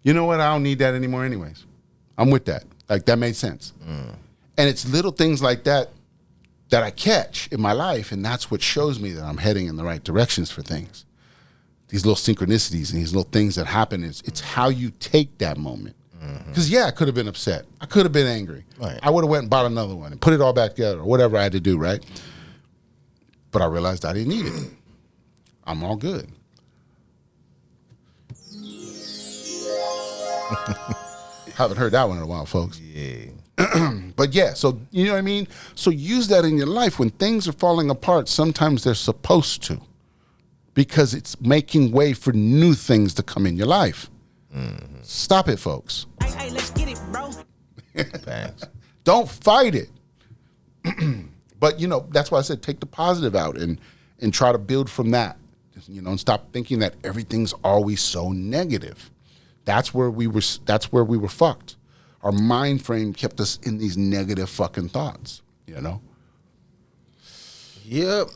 you know what? I don't need that anymore anyways. I'm with that. Like that made sense. And it's little things like that I catch in my life, and that's what shows me that I'm heading in the right directions for things. These little synchronicities and these little things that happen, it's how you take that moment. Because, I could have been upset. I could have been angry. Right. I would have went and bought another one and put it all back together or whatever I had to do, right? But I realized I didn't need it. I'm all good. Haven't heard that one in a while, folks. Yeah. But so you know what I mean? So use that in your life. When things are falling apart, sometimes they're supposed to, because it's making way for new things to come in your life. Stop it, folks. Hey, let's get it, bro. Thanks. Don't fight it. But, you know, that's why I said take the positive out and try to build from that. You know, and stop thinking that everything's always so negative. That's where we were fucked. Our mind frame kept us in these negative fucking thoughts, you know? Yep.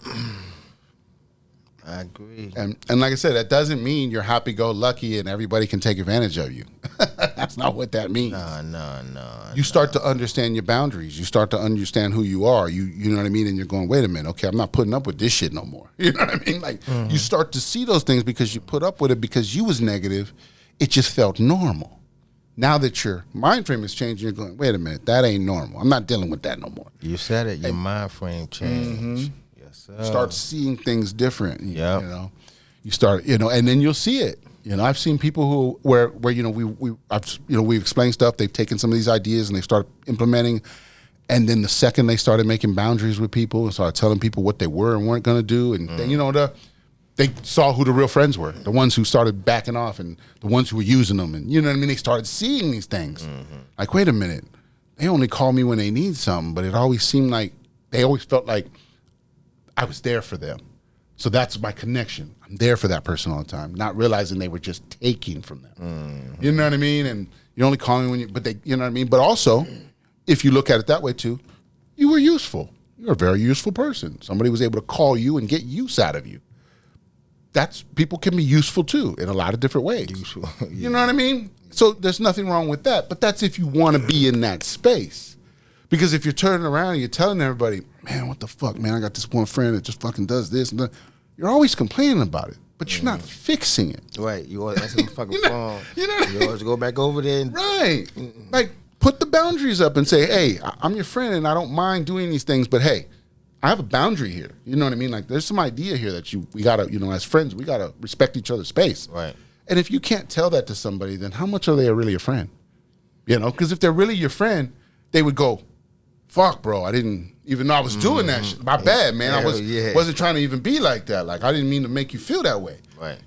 I agree. And like I said, that doesn't mean you're happy-go-lucky and everybody can take advantage of you. That's not what that means. No. You start to understand your boundaries. You start to understand who you are. You know what I mean? And you're going, wait a minute, okay, I'm not putting up with this shit no more. You know what I mean? Like, you start to see those things because you put up with it because you was negative. It just felt normal. Now that your mind frame is changing, you're going, wait a minute, that ain't normal. I'm not dealing with that no more. You said it. Your mind frame changed. Yes, sir. Start seeing things different. Yep. You know, you start, you know, and then you'll see it. You know, I've seen people where you know we've explained stuff. They've taken some of these ideas and they start implementing, and then the second they started making boundaries with people and started telling people what they were and weren't going to do, and then, you know, they saw who the real friends were, the ones who started backing off and the ones who were using them, and you know what I mean. They started seeing these things, like, wait a minute, they only call me when they need something, but it always seemed like they always felt like I was there for them. So that's my connection. I'm there for that person all the time, not realizing they were just taking from them. Mm-hmm. You know what I mean? And you only call me when you know what I mean? But also, if you look at it that way too, you were useful. You're a very useful person. Somebody was able to call you and get use out of you. People can be useful too in a lot of different ways. Useful. Yeah. You know what I mean? So there's nothing wrong with that. But that's if you want to be in that space. Because if you're turning around and you're telling everybody, man, what the fuck, man, I got this one friend that just fucking does this and that. You're always complaining about it, but you're not fixing it. Right. You always answer the fucking phone. You always go back over there. Right. Like, put the boundaries up and say, hey, I'm your friend and I don't mind doing these things, but hey, I have a boundary here. You know what I mean? Like, there's some idea here that we gotta, as friends, we gotta respect each other's space. Right. And if you can't tell that to somebody, then how much are they really your friend? Because if they're really your friend, they would go, fuck, bro, I didn't even know I was doing that shit. My bad, man. I wasn't trying to even be like that. Like, I didn't mean to make you feel that way. Right.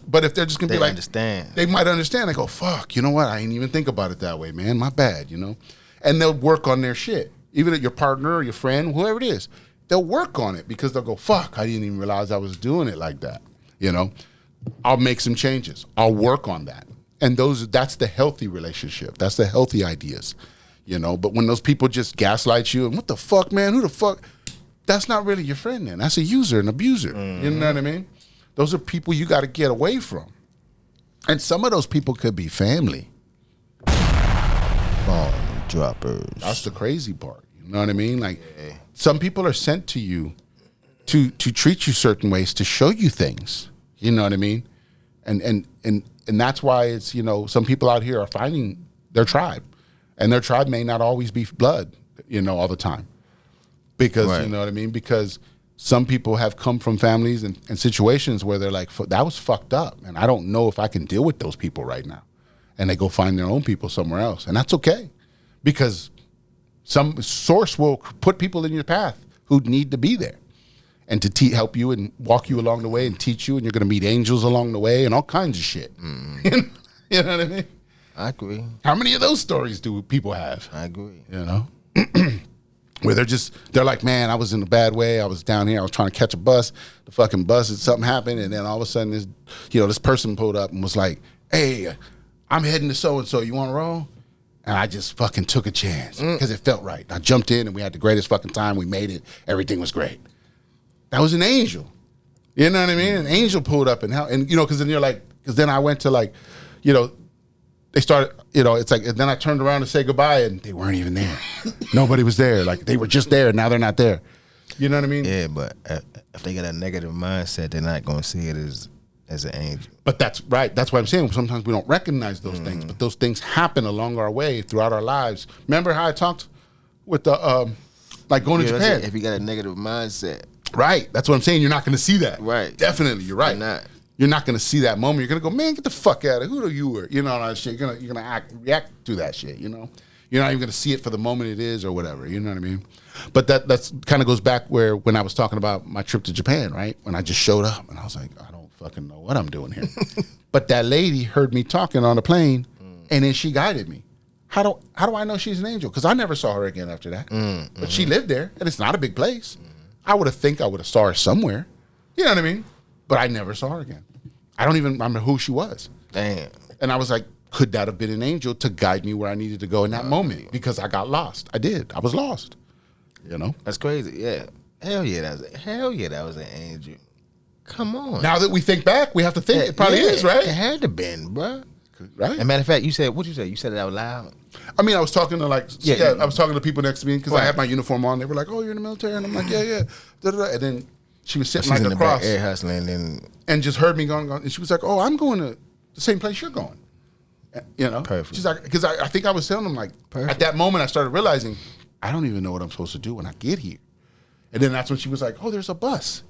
But if they're just gonna be like, understand. They might understand. They go, fuck, you know what? I didn't even think about it that way, man. My bad, And they'll work on their shit. Even at your partner or your friend, whoever it is, they'll work on it because they'll go, fuck, I didn't even realize I was doing it like that. I'll make some changes. I'll work on that. And that's the healthy relationship. That's the healthy ideas. But when those people just gaslight you and what the fuck, man, who the fuck? That's not really your friend then. That's a user, an abuser. Mm-hmm. You know what I mean? Those are people you got to get away from. And some of those people could be family. Bomb droppers. That's the crazy part. You know what I mean? Like, some people are sent to you to treat you certain ways, to show you things. You know what I mean? And that's why it's, some people out here are finding their tribe. And their tribe may not always be blood, all the time. Because, You know what I mean? Because some people have come from families and situations where they're like, that was fucked up. And I don't know if I can deal with those people right now. And they go find their own people somewhere else. And that's okay. Because some source will put people in your path who need to be there. And to help you and walk you along the way and teach you. And you're going to meet angels along the way and all kinds of shit. Mm. You know what I mean? I agree. How many of those stories do people have? I agree. Where they're like, man, I was in a bad way. I was down here. I was trying to catch a bus. The fucking bus, something happened. And then all of a sudden, this person pulled up and was like, hey, I'm heading to so-and-so. You want to roll? And I just fucking took a chance because it felt right. I jumped in and we had the greatest fucking time. We made it. Everything was great. That was an angel. You know what I mean? An angel pulled up and because then because then I went to they started, it's like, and then I turned around to say goodbye and they weren't even there. Nobody was there. Like, they were just there. Now they're not there. You know what I mean? Yeah, but if they got a negative mindset, they're not going to see it as an angel. But that's right. That's what I'm saying. Sometimes we don't recognize those things, but those things happen along our way throughout our lives. Remember how I talked with the, like going to Japan? If you got a negative mindset. Right. That's what I'm saying. You're not going to see that. Right. Definitely. You're right. You're not going to see that moment. You're going to go, man, get the fuck out of here. Who do you were? All that shit. You're going to react to that shit, You're not even going to see it for the moment it is or whatever. You know what I mean? But that's kind of goes back when I was talking about my trip to Japan, right? When I just showed up and I was like, I don't fucking know what I'm doing here. But that lady heard me talking on the plane and then she guided me. How do I know she's an angel? Because I never saw her again after that. But she lived there and it's not a big place. I would have saw her somewhere. You know what I mean? But I never saw her again. I don't even remember who she was. Damn. And I was like, could that have been an angel to guide me where I needed to go in that moment? Because I got lost. I did. I was lost. That's crazy. Yeah. Hell yeah, that was an angel. Come on. Now that we think back, we have to think it probably is, right? It had to been, bro. Right. As a matter of fact, what'd you say? You said it out loud? I mean, I was talking to I was talking to people next to me because I had my uniform on. They were like, oh, you're in the military? And I'm like, yeah. Da-da-da. And then she was sitting in across. The back air hustling and just heard me going. And she was like, oh, I'm going to the same place you're going. Perfect. She's like, because I think I was telling them, like, perfect. At that moment, I started realizing, I don't even know what I'm supposed to do when I get here. And then that's when she was like, oh, there's a bus.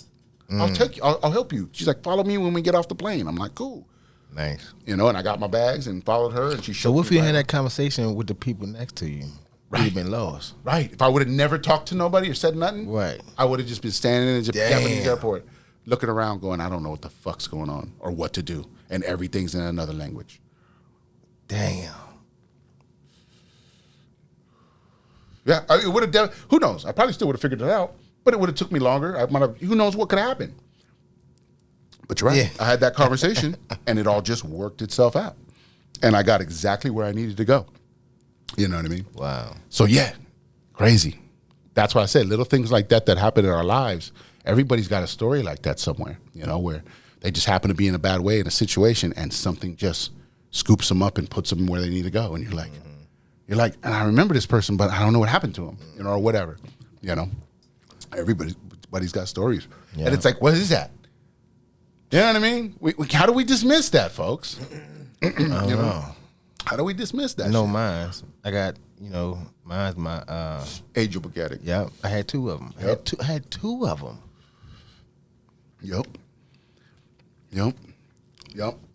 I'll take you. I'll help you. She's like, follow me when we get off the plane. I'm like, cool. Nice. And I got my bags and followed her, and she showed me. So what if you had that conversation with the people next to you? Right. You'd have been lost. Right. If I would have never talked to nobody or said nothing, right, I would have just been standing in the Japanese airport looking around going, I don't know what the fuck's going on or what to do. And everything's in another language. Damn. Yeah, it would have. Who knows? I probably still would have figured it out, but it would have took me longer. I might have. Who knows what could happen? But you're right. Yeah. I had that conversation, and it all just worked itself out, and I got exactly where I needed to go. You know what I mean? Wow. So yeah, crazy. That's why I said little things like that happen in our lives. Everybody's got a story like that somewhere. You know, where they just happen to be in a bad way in a situation, and something just scoops them up and puts them where they need to go, and you're like. And I remember this person, but I don't know what happened to him, you know, or whatever. You know, everybody's got stories, and it's like, what is that? You know what I mean? How do we dismiss that, folks? I don't know. How do we dismiss that? No, shit? mine's. I got, mine's my. Angel Spaghetti. Yeah, I had two of them. Yep. I had two of them. Yep. You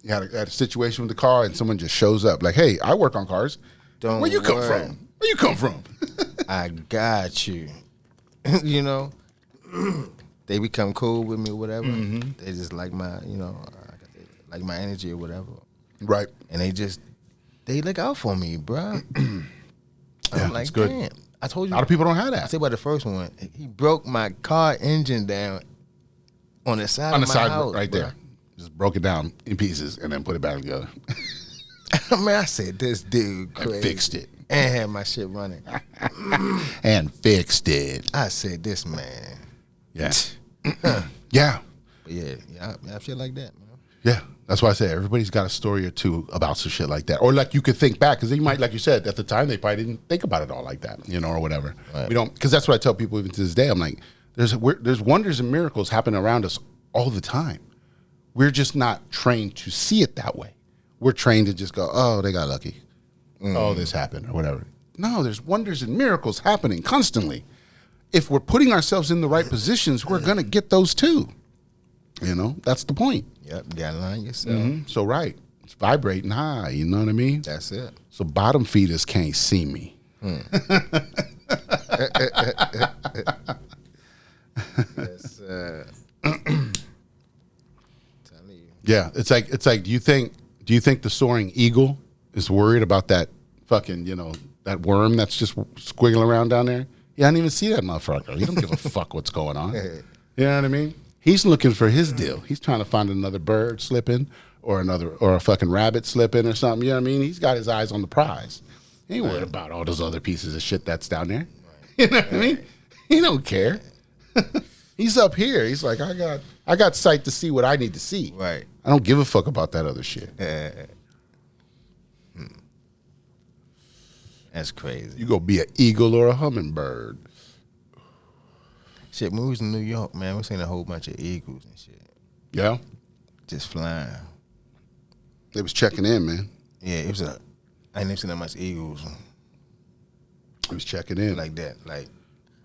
had a situation with the car, and someone just shows up, like, "Hey, I work on cars. Where you come from? Where you come from?" I got you. They become cool with me or whatever. Mm-hmm. They just like my, like my energy or whatever. Right. And they look out for me, bro. I'm like, good. damn. I told you. A lot of people don't have that. I said about the first one. He broke my car engine down on the side of my house, right there. Just broke it down in pieces and then put it back together. Man, I said, this dude crazy. And fixed it. And had my shit running. And fixed it. I said, this man. Yeah. Yeah. Yeah, shit like that, man. Yeah. That's why I say everybody's got a story or two about some shit like that. Or like you could think back, because they might, like you said, at the time, they probably didn't think about it all like that, or whatever. Right. We don't, because that's what I tell people even to this day. I'm like, there's wonders and miracles happening around us all the time. We're just not trained to see it that way. We're trained to just go, oh, they got lucky. Oh, this happened or whatever. No, there's wonders and miracles happening constantly. If we're putting ourselves in the right positions, we're going to get those too. That's the point. Yep, you gotta line yourself. Mm-hmm. So, right. It's vibrating high, you know what I mean? That's it. So bottom feeders can't see me. Yes, Yeah, it's like do you think the soaring eagle is worried about that fucking, that worm that's just squiggling around down there? Yeah, I didn't even see that motherfucker. He don't give a fuck what's going on. You know what I mean? He's looking for his deal. He's trying to find another bird slipping or a fucking rabbit slipping or something. You know what I mean? He's got his eyes on the prize. He ain't worried about all those other pieces of shit that's down there. You know what I mean? He don't care. He's up here. He's like, I got sight to see what I need to see. Right. I don't give a fuck about that other shit. That's crazy. You go be an eagle or a hummingbird. Shit, when we was in New York, man, we seen a whole bunch of eagles and shit. Yeah? Just flying. They was checking in, man. Yeah, I ain't never seen that much eagles. They was checking in. Like that. Like,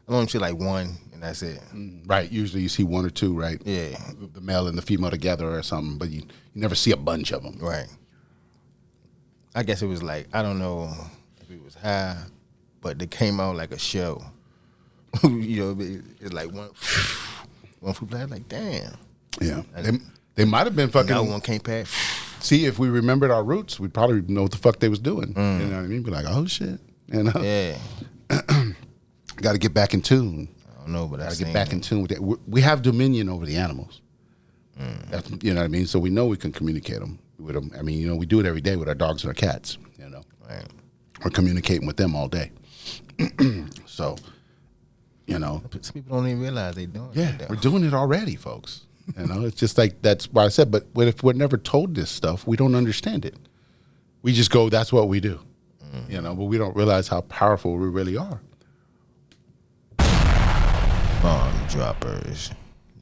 I only see like one, and that's it. Right. Usually you see one or two, right? Yeah. The male and the female together or something, but you never see a bunch of them. Right. I guess it was like, I don't know if it was high, but they came out like a show. It's like one foot blast, like, damn. Yeah. They might have been fucking. Now one came past. See, if we remembered our roots, we'd probably know what the fuck they was doing. You know what I mean? Be like, oh shit. Yeah. Got to get back in tune. I don't know, but Got to get back in tune with it. We have dominion over the animals. That's, you know what I mean? So we know we can communicate with them. I mean, we do it every day with our dogs and our cats. Right. We're communicating with them all day. So, Some people don't even realize they're doing it. Yeah, we're doing it already, folks. It's just like, that's why I said, but if we're never told this stuff, we don't understand it. We just go, that's what we do. But we don't realize how powerful we really are. Bomb droppers.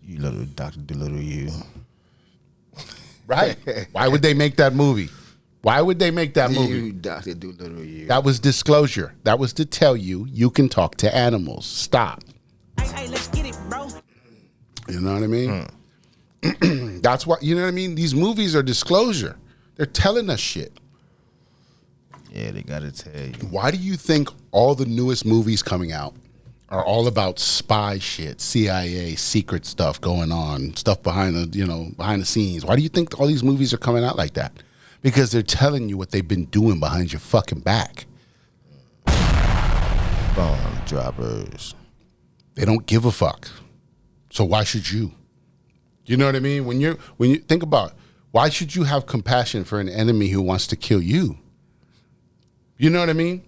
You little Dr. Dolittle, you. Right? Why would they make that movie? Why would they make that movie? You Dr. Dolittle, you. That was disclosure. That was to tell you can talk to animals. Stop. Hey, let's get it, bro. You know what I mean? That's why, you know what I mean? These movies are disclosure. They're telling us shit. Yeah, they gotta tell you. Why do you think all the newest movies coming out are all about spy shit, CIA, secret stuff going on, stuff behind the scenes? Why do you think all these movies are coming out like that? Because they're telling you what they've been doing behind your fucking back. Bomb droppers. They don't give a fuck. So why should you? You know what I mean? When you think about, why should you have compassion for an enemy who wants to kill you? You know what I mean?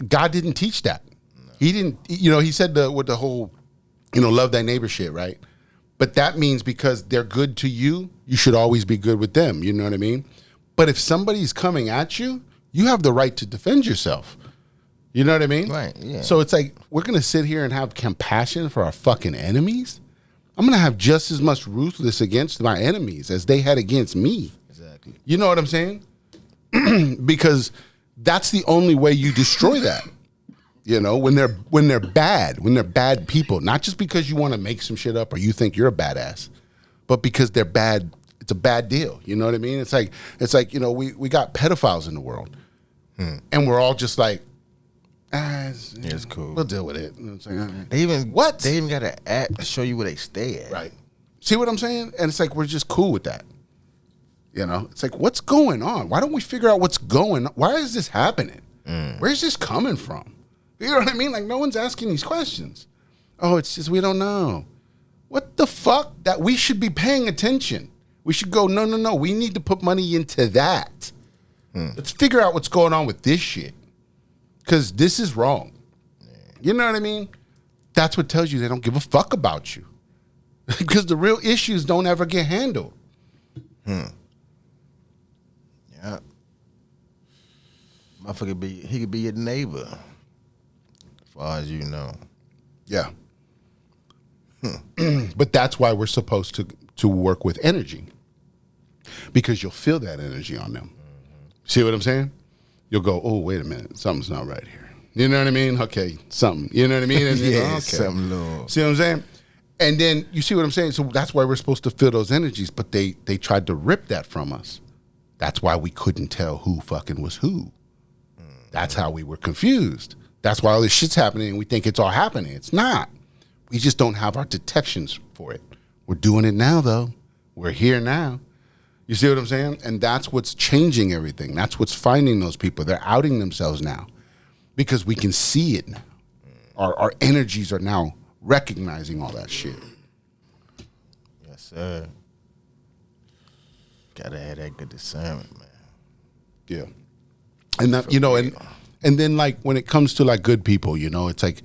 God didn't teach that. No. He didn't, he said with the whole, love thy neighbor shit, right? But that means because they're good to you, you should always be good with them. You know what I mean? But if somebody's coming at you, you have the right to defend yourself. You know what I mean? Right, yeah. So it's like, we're going to sit here and have compassion for our fucking enemies? I'm going to have just as much ruthless against my enemies as they had against me. Exactly. You know what I'm saying? Because that's the only way you destroy that. When they're bad people, not just because you want to make some shit up or you think you're a badass, but because they're bad. It's a bad deal. You know what I mean? It's like we got pedophiles in the world, and we're all just like, it's cool. We'll deal with it. It's like, They even what? They even got an app to show you where they stay at. Right. See what I'm saying? And it's like we're just cool with that. It's like, what's going on? Why don't we figure out what's going on? Why is this happening? Where's this coming from? You know what I mean? Like, no one's asking these questions. Oh, it's just we don't know. What the fuck? That we should be paying attention. We should go, no. We need to put money into that. Let's figure out what's going on with this shit. Because this is wrong. You know what I mean? That's what tells you they don't give a fuck about you. Because the real issues don't ever get handled. Yeah. Motherfucker he could be your neighbor. As far as you know. Yeah. But that's why we're supposed to work with energy. Because you'll feel that energy on them. See what I'm saying? You'll go, oh, wait a minute, something's not right here. You know what I mean? Okay, something. You know what I mean? And yeah, go, okay. something little. See what I'm saying? And then you see what I'm saying? So that's why we're supposed to feel those energies, but they tried to rip that from us. That's why we couldn't tell who fucking was who. That's how we were confused. That's why all this shit's happening and we think it's all happening. It's not. We just don't have our detections for it. We're doing it now, though. We're here now. You see what I'm saying? And that's what's changing everything. That's what's finding those people. They're outing themselves now because we can see it now. Our energies are now recognizing all that shit. Yes, sir. Gotta have that good discernment, man. Yeah. And that, and then like when it comes to like good people, it's like,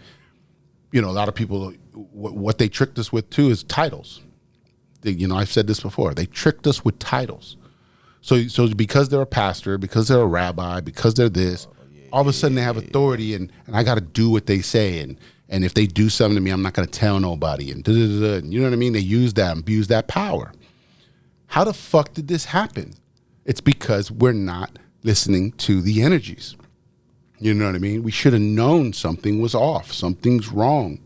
a lot of people, what they tricked us with too is titles. I've said this before. They tricked us with titles. So because they're a pastor, because they're a rabbi, because they're this, all of a sudden they have authority and I got to do what they say. And if they do something to me, I'm not going to tell nobody. And you know what I mean? They use that and abuse that power. How the fuck did this happen? It's because we're not listening to the energies. You know what I mean? We should have known something was off. Something's wrong.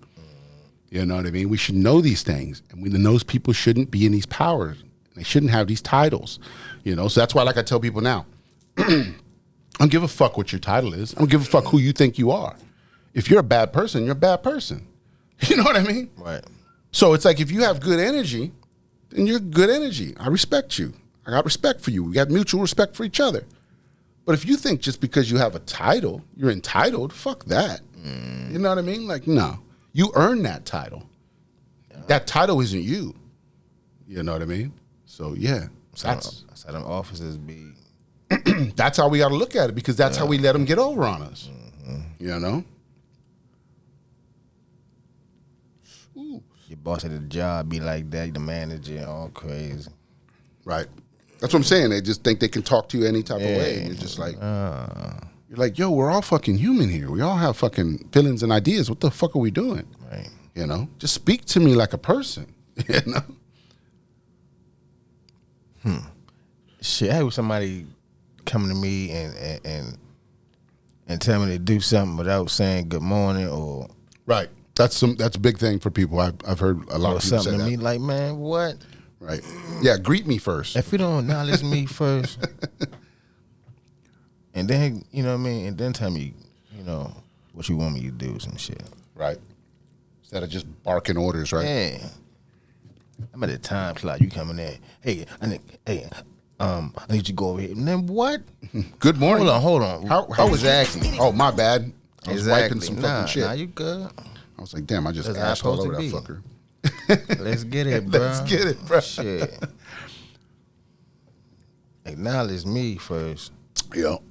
You know what I mean? We should know these things. And those people shouldn't be in these powers. They shouldn't have these titles. So that's why, like I tell people now, I don't give a fuck what your title is. I don't give a fuck who you think you are. If you're a bad person, you're a bad person. You know what I mean? Right. So it's like if you have good energy, then you're good energy. I respect you. I got respect for you. We got mutual respect for each other. But if you think just because you have a title, you're entitled, fuck that. You know what I mean? Like, no. You earn that title. That title isn't you. You know what I mean? So, yeah. That's how them officers be. That's how we got to look at it because that's how we let them get over on us. You know? Ooh. Your boss at the job be like that, the manager, all crazy. Right. That's what I'm saying. They just think they can talk to you any type of way. And you're just like, you're like, yo, we're all fucking human here. We all have fucking feelings and ideas. What the fuck are we doing? Right. Just speak to me like a person. Shit, I had somebody coming to me and tell me to do something without saying good morning or right. That's a big thing for people. I've heard a lot of people say something to that. me like, man, what? Right. Yeah, greet me first. If you don't acknowledge me first, and then, you know what I mean, and then tell me, what you want me to do, some shit. Right. Instead of just barking orders, right? Yeah. I'm at a time clock. You coming in. Hey, I need you to go over here. And then what? Good morning. Hold on. How was exactly? Oh, my bad. I was wiping some Nah, fucking shit. Nah, you good. I was like, damn, I just That's how it's assed all supposed over to that be. fucker. Let's get it, bro. Let's get it, bro. Shit. Acknowledge me first. Yo.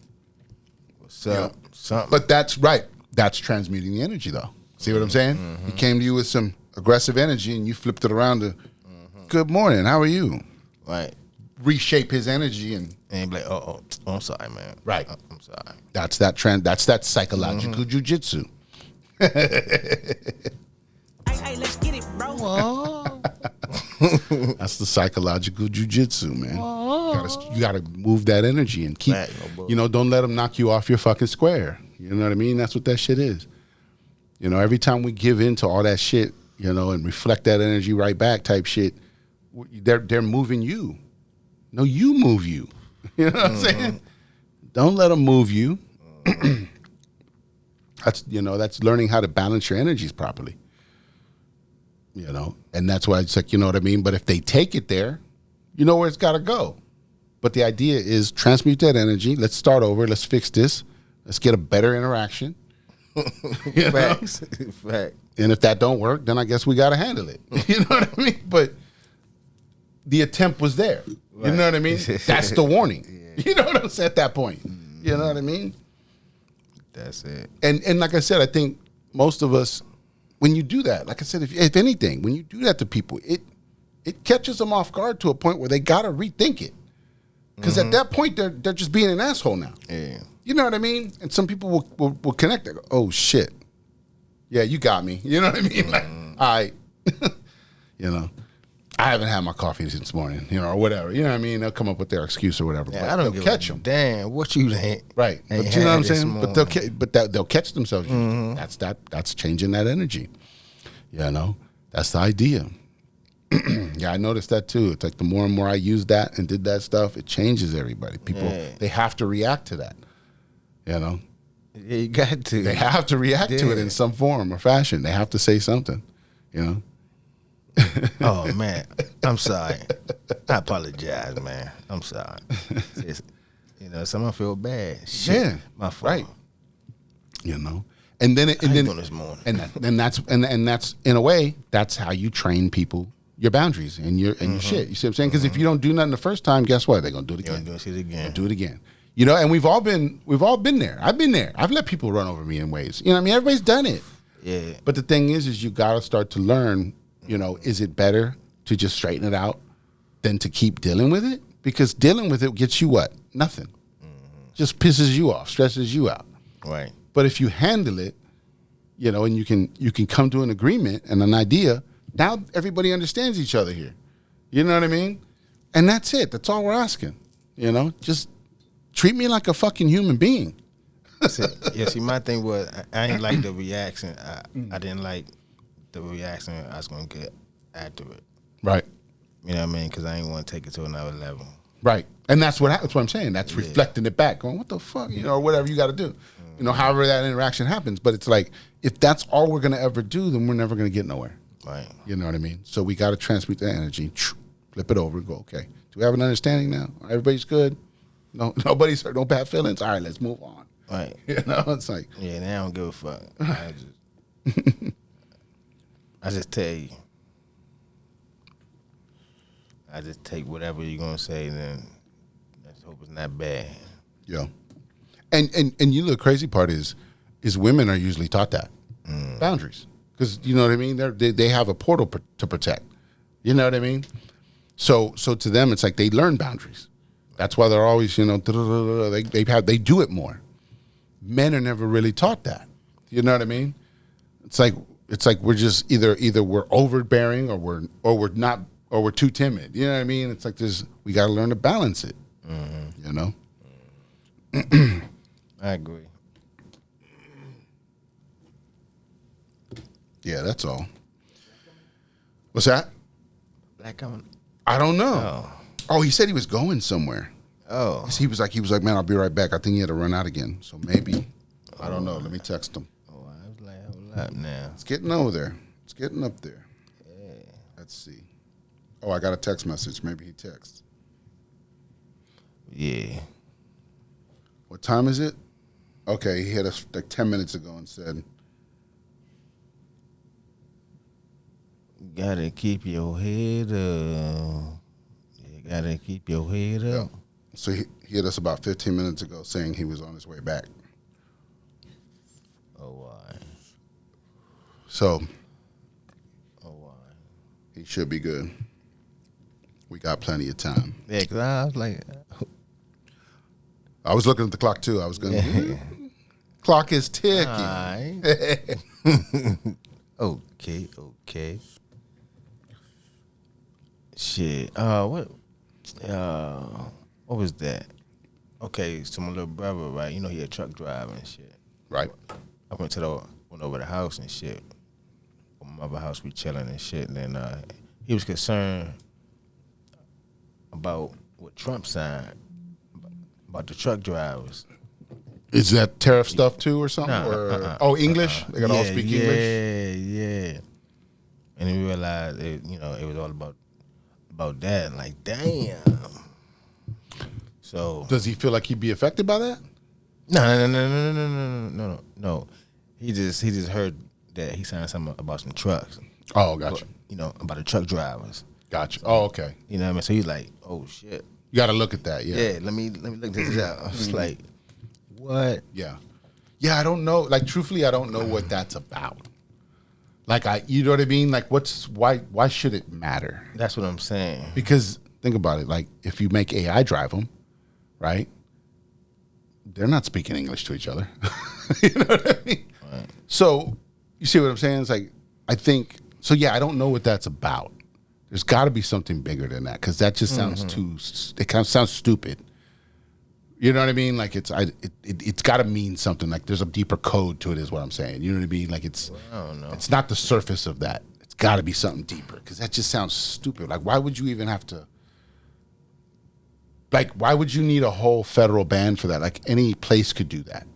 What's up? Something. But that's right. That's transmuting the energy, though. See what I'm saying? Mm-hmm. He came to you with some aggressive energy, and you flipped it around to, good morning, how are you? Right. Reshape his energy and And be like, oh, I'm sorry, man. Right. I'm sorry. That's that trend. That's that psychological jujitsu. Hey, let's get it, bro. That's the psychological jujitsu, man. You gotta move that energy and keep. Don't let them knock you off your fucking square. You know what I mean? That's what that shit is. Every time we give in to all that shit, and reflect that energy right back, type shit, they're moving you. No, you move you. You know what I'm saying? Don't let them move you. That's learning how to balance your energies properly. And that's why it's like, you know what I mean? But if they take it there, you know where it's got to go. But the idea is transmute that energy. Let's start over. Let's fix this. Let's get a better interaction. Facts. Fact. And if that don't work, then I guess we got to handle it. You know what I mean? But the attempt was there. Right. You know what I mean? That's the warning. Yeah. You know what I'm saying at that point? You know what I mean? That's it. And like I said, I think most of us, when you do that, like I said, if anything, when you do that to people, it catches them off guard to a point where they got to rethink it. Because at that point, they're just being an asshole now. Yeah. You know what I mean? And some people will connect. They go, oh, shit. Yeah, you got me. You know what I mean? Like, all right. I haven't had my coffee since morning, or whatever. You know what I mean? They'll come up with their excuse or whatever. Yeah, but I don't they'll catch them. Damn, what you ain't. Right. Ain't But you know what I'm saying? morning. But they'll catch themselves. That's changing that energy. That's the idea. Yeah, I noticed that too. It's like the more and more I use that and did that stuff, it changes everybody. People, they have to react to that. Yeah, you got to. They have to react to it in some form or fashion. They have to say something, Oh, man. I'm sorry. I apologize, man. I'm sorry. Someone feel bad. Shit. Yeah. My fault. Right. And then this morning. and that's in a way, that's how you train people your boundaries and your shit. You see what I'm saying? Because if you don't do nothing the first time, guess what? They're gonna do it again. You're gonna do it again. Do it again. And we've all been there. I've been there. I've let people run over me in ways. I mean, everybody's done it. Yeah. But the thing is you gotta start to learn, is it better to just straighten it out than to keep dealing with it? Because dealing with it gets you what? Nothing. Just pisses you off, stresses you out. Right. But if you handle it, and you can come to an agreement and an idea, now everybody understands each other here. You know what I mean? And that's it. That's all we're asking. Just treat me like a fucking human being. See, my thing was I ain't like the reaction. I didn't like the reaction I was going to get after it. Right. You know what I mean? Because I ain't want to take it to another level. Right. And that's what I'm saying. That's reflecting it back, going, what the fuck, or whatever you got to do. However that interaction happens. But it's like, if that's all we're going to ever do, then we're never going to get nowhere. Right. You know what I mean? So we got to transmute that energy, flip it over and go, okay, do we have an understanding now? Everybody's good? No, nobody's hurt, no bad feelings. All right, let's move on. Right. It's like. Yeah, now I don't give a fuck. I just tell you. I just take whatever you're going to say, and then let's hope it's not bad. Yeah. And the crazy part is women are usually taught that. Boundaries. Because, you know what I mean? They have a portal to protect. You know what I mean? So to them, it's like they learn boundaries. That's why they're always, they do it more. Men are never really taught that. You know what I mean? It's like we're just either we're overbearing or we're not, or we're too timid. You know what I mean? It's like we got to learn to balance it. I agree. Yeah, that's all. What's that? Black coming. I don't know. Oh, he said he was going somewhere. Oh. He was like, man, I'll be right back. I think he had to run out again. So maybe. I don't know. Let me text him. Oh, I was like, hold up now. It's getting over there. It's getting up there. Yeah. Let's see. Oh, I got a text message. Maybe he texts. Yeah. What time is it? Okay, he hit us like 10 minutes ago and said, Gotta keep your head up. You gotta keep your head up. so he hit us about 15 minutes ago saying he was on his way back. Oh, why? So Oh, why? he should be good. We got plenty of time. Yeah, because I was like, I was looking at the clock too. I was going, clock is ticking. all right. Okay. Shit. What was that? Okay, so my little brother, right? You know he a truck driver and shit. Right. I went over the house and shit. At my mother's house, we chilling and shit. And then he was concerned about what Trump signed about the truck drivers. Is that tariff stuff too or something? Nah, Oh, English? They got to all speak English? Yeah. And then we realized, it was all about that. Like, damn. So Does he feel like he'd be affected by that? No. He just heard that he signed something about some trucks. Oh, gotcha. About the truck drivers. Gotcha. Oh, okay. You know what I mean? So he's like, oh shit. You got to look at that, yeah. Yeah, let me look this up. I was like, what? Yeah. Yeah, I don't know. Like, truthfully, I don't know what that's about. Like, you know what I mean? Like, why should it matter? That's what I'm saying. Because think about it. Like, if you make AI drive them, right? They're not speaking English to each other. You know what I mean? Right. So, you see what I'm saying? It's like, I think, so yeah, I don't know what that's about. There's got to be something bigger than that because that just sounds it kind of sounds stupid. You know what I mean? Like it's got to mean something. Like there's a deeper code to it is what I'm saying. You know what I mean? Like it's not the surface of that. It's got to be something deeper because that just sounds stupid. Like why would you even have to why would you need a whole federal ban for that? Like any place could do that.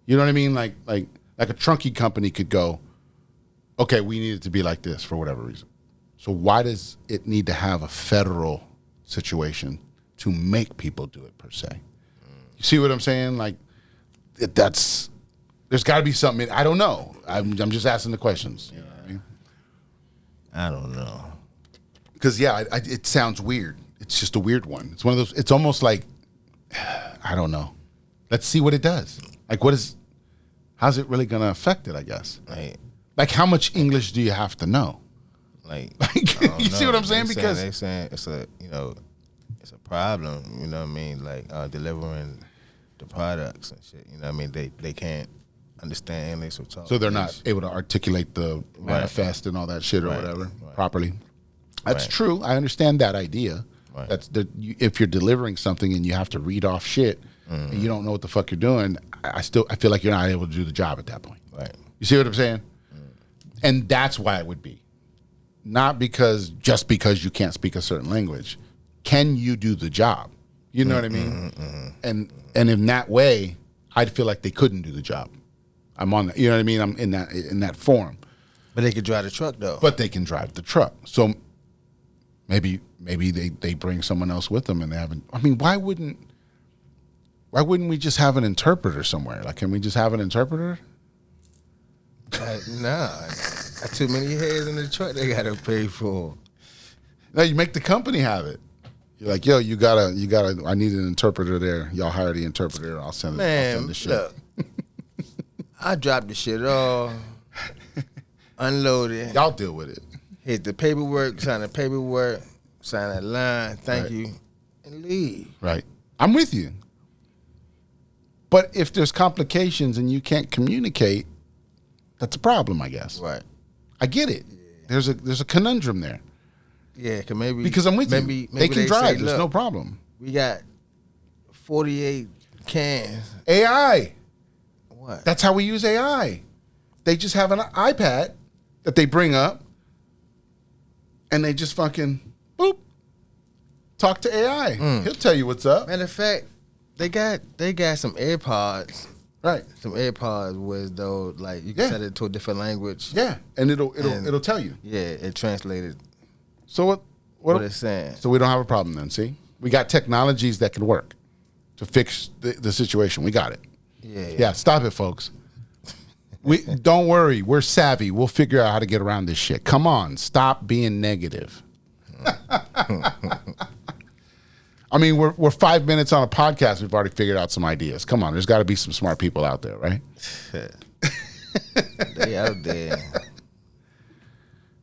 You know what I mean? Like a trunky company could go, okay, we need it to be like this for whatever reason. So why does it need to have a federal situation to make people do it per se? You see what I'm saying? Like there's got to be something. I don't know. I'm just asking the questions. You know what I mean? I don't know. Because it sounds weird. It's just a weird one. It's one of those. It's almost like I don't know. Let's see what it does. Like how's it really going to affect it? I guess. Like how much English do you have to know? Like you see what I'm saying? Because they saying it's a it's a problem. You know what I mean? Like delivering the products and shit. You know what I mean? They can't understand English or talk. So they're not able to articulate the manifest and all that shit or whatever properly. That's true. I understand that idea. Right. That's if you're delivering something and you have to read off shit and you don't know what the fuck you're doing, I feel like you're not able to do the job at that point. Right. You see what I'm saying? And that's why it would be. Not just because you can't speak a certain language. Can you do the job? You know what I mean? And in that way, I'd feel like they couldn't do the job. I'm on that. You know what I mean? I'm in that form. But they could drive the truck though. But they can drive the truck. So maybe they bring someone else with them and they haven't. I mean, why wouldn't we just have an interpreter somewhere? Like, can we just have an interpreter? Nah. Got too many heads in the truck they gotta pay for. No, you make the company have it. You're like, yo, you gotta. I need an interpreter there. Y'all hire the interpreter. I'll send the shit. Look, I dropped the shit off, unloaded. Y'all deal with it. Hit the paperwork, sign that line. Thank you, and leave. Right. I'm with you. But if there's complications and you can't communicate, that's a problem, I guess. Right. I get it. Yeah. There's a conundrum there. Yeah, because I'm with you. Maybe they can drive. There's no problem. We got 48 cans. AI. What? That's how we use AI. They just have an iPad that they bring up, and they just fucking boop talk to AI. He'll tell you what's up. Matter of fact, they got some AirPods. Right. Some AirPods was though like you can set it to a different language. Yeah, and it'll tell you. Yeah, it translated. So what it's saying. So we don't have a problem then. See, we got technologies that can work. to fix the situation. We got it. Yeah. Stop it, folks. We don't worry. We're savvy. We'll figure out how to get around this shit. Come on, stop being negative. I mean, we're 5 minutes on a podcast. We've already figured out some ideas. Come on, there's got to be some smart people out there, right? They out there.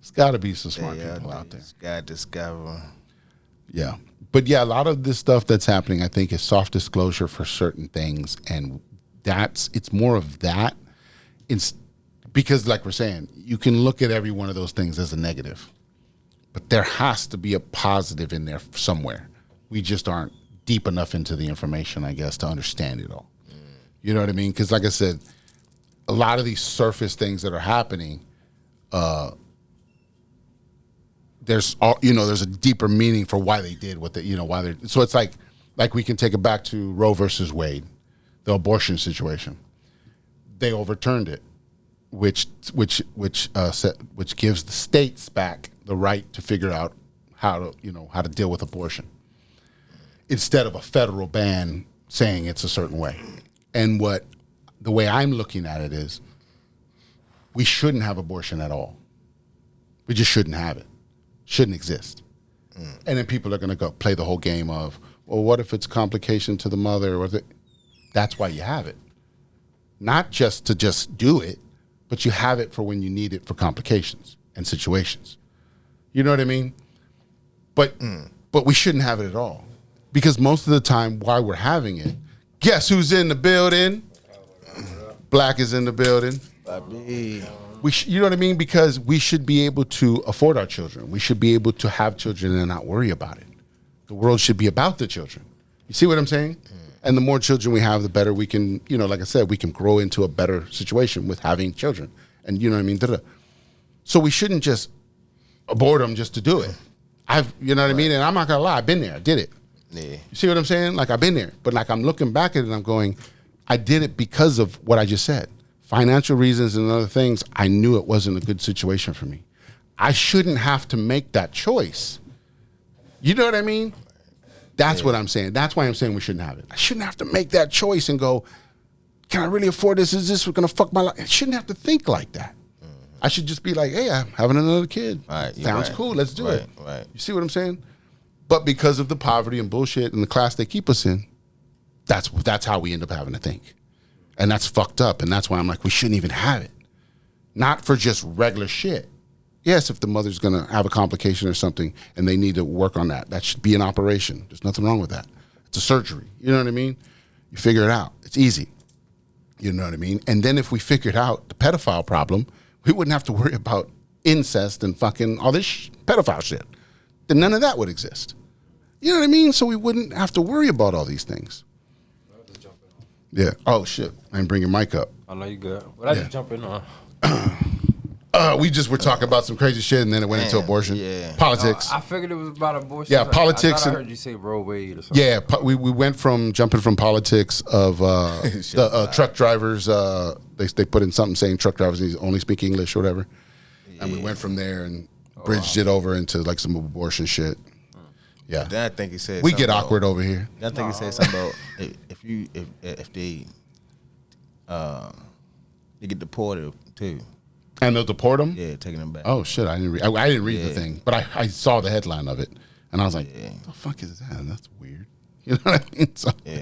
There's got to be some smart people out there. Got discover. Yeah. But yeah, a lot of this stuff that's happening, I think, is soft disclosure for certain things. And it's more of that. Because like we're saying, you can look at every one of those things as a negative. But there has to be a positive in there somewhere. We just aren't deep enough into the information, I guess, to understand it all. You know what I mean? Because like I said, a lot of these surface things that are happening, there's a deeper meaning for why they did what they, why they're. So it's like we can take it back to Roe versus Wade, the abortion situation. They overturned it, which gives the states back the right to figure out how to deal with abortion, instead of a federal ban saying it's a certain way. And the way I'm looking at it is, we shouldn't have abortion at all. We just shouldn't have it. Shouldn't exist. And then people are going to go play the whole game of, well, what if it's complication to the mother? That's why you have it. Not just to just do it, but you have it for when you need it for complications and situations. You know what I mean? But we shouldn't have it at all. Because most of the time, while we're having it, guess who's in the building? Black is in the building. You know what I mean? Because we should be able to afford our children. We should be able to have children and not worry about it. The world should be about the children. You see what I'm saying? And the more children we have, the better we can, like I said, we can grow into a better situation with having children. And you know what I mean? So we shouldn't just abort them just to do it. You know what I mean? And I'm not going to lie, I've been there. I did it. Yeah. You see what I'm saying? Like, I've been there. But like, I'm looking back at it and I'm going, I did it because of what I just said. Financial reasons and other things, I knew it wasn't a good situation for me. I shouldn't have to make that choice. You know what I mean? That's what I'm saying. That's why I'm saying we shouldn't have it. I shouldn't have to make that choice and go, can I really afford this? Is this going to fuck my life? I shouldn't have to think like that. I should just be like, hey, I'm having another kid. Right, Sounds cool. Let's do it. Right. You see what I'm saying? But because of the poverty and bullshit and the class they keep us in, that's how we end up having to think. And that's fucked up. And that's why I'm like, we shouldn't even have it. Not for just regular shit. Yes, if the mother's going to have a complication or something and they need to work on that, that should be an operation. There's nothing wrong with that. It's a surgery. You know what I mean? You figure it out. It's easy. You know what I mean? And then if we figured out the pedophile problem, we wouldn't have to worry about incest and fucking all this pedophile shit. Then none of that would exist. You know what I mean? So we wouldn't have to worry about all these things. Yeah. Oh, shit. I didn't bring your mic up. I know you good. But I just jump in on. We just were talking about some crazy shit, and then it went into abortion. Yeah. Politics. I figured it was about abortion. Yeah, politics. I heard you say Roe Wade or something. Yeah, we went from jumping from politics of the truck drivers. They put in something saying truck drivers need to only speak English or whatever. Yeah. And we went from there and bridged it over into like some abortion shit. Yeah. Then I think he said we get awkward over here. I think he said something about if they get deported too. And they'll deport them? Yeah, taking them back. Oh shit! I didn't read the thing, but I saw the headline of it, and I was like, "What the fuck is that? That's weird." You know what I mean?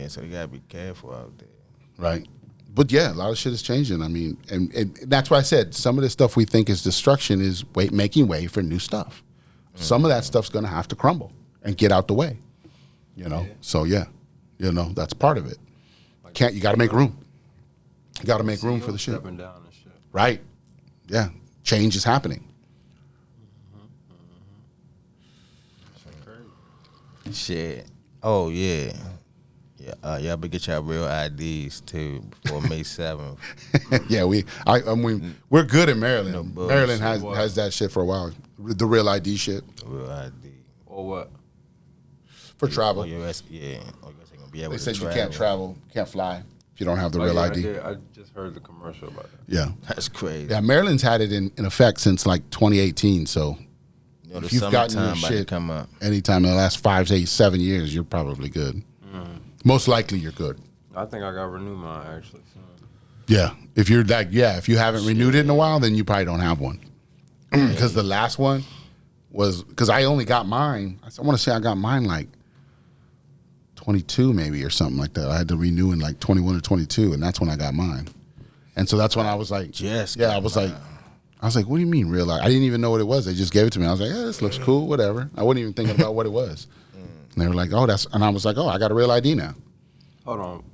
So you gotta be careful out there, right? But yeah, a lot of shit is changing. I mean, and that's why I said some of the stuff we think is destruction is making way for new stuff. Some of that stuff's gonna have to crumble and get out the way. You know, so yeah, that's part of it. You got to make room. You got to make room for the shit. Stepping down and shit. Right. Yeah. Change is happening. Shit. Oh yeah. Yeah. Y'all better get y'all real IDs too before May 7th. Yeah, I mean, we're good in Maryland. Maryland has that shit for a while. The real ID shit. Real ID. Or what? For travel. Yeah. Or you ain't gonna be able They to said travel. you can't travel, can't fly if you don't have the real ID. I just heard the commercial about that. Yeah. That's crazy. Yeah, Maryland's had it in effect since like 2018. So if you've gotten your shit come up anytime in the last 5, 8, 7 years, you're probably good. most likely you're good. I think I got to renew mine actually. So. Yeah. If you're like, if you haven't renewed it in a while, then you probably don't have one. Because the last one was, because I only got mine. I want to say I got mine like 22 maybe or something like that. I had to renew in like 21 or 22, and that's when I got mine. And so that's when I was like, I was like, what do you mean real life? I didn't even know what it was. They just gave it to me. I was like, this looks cool, whatever. I wasn't even thinking about what it was. And they were like, and I was like, I got a real ID now. Hold on.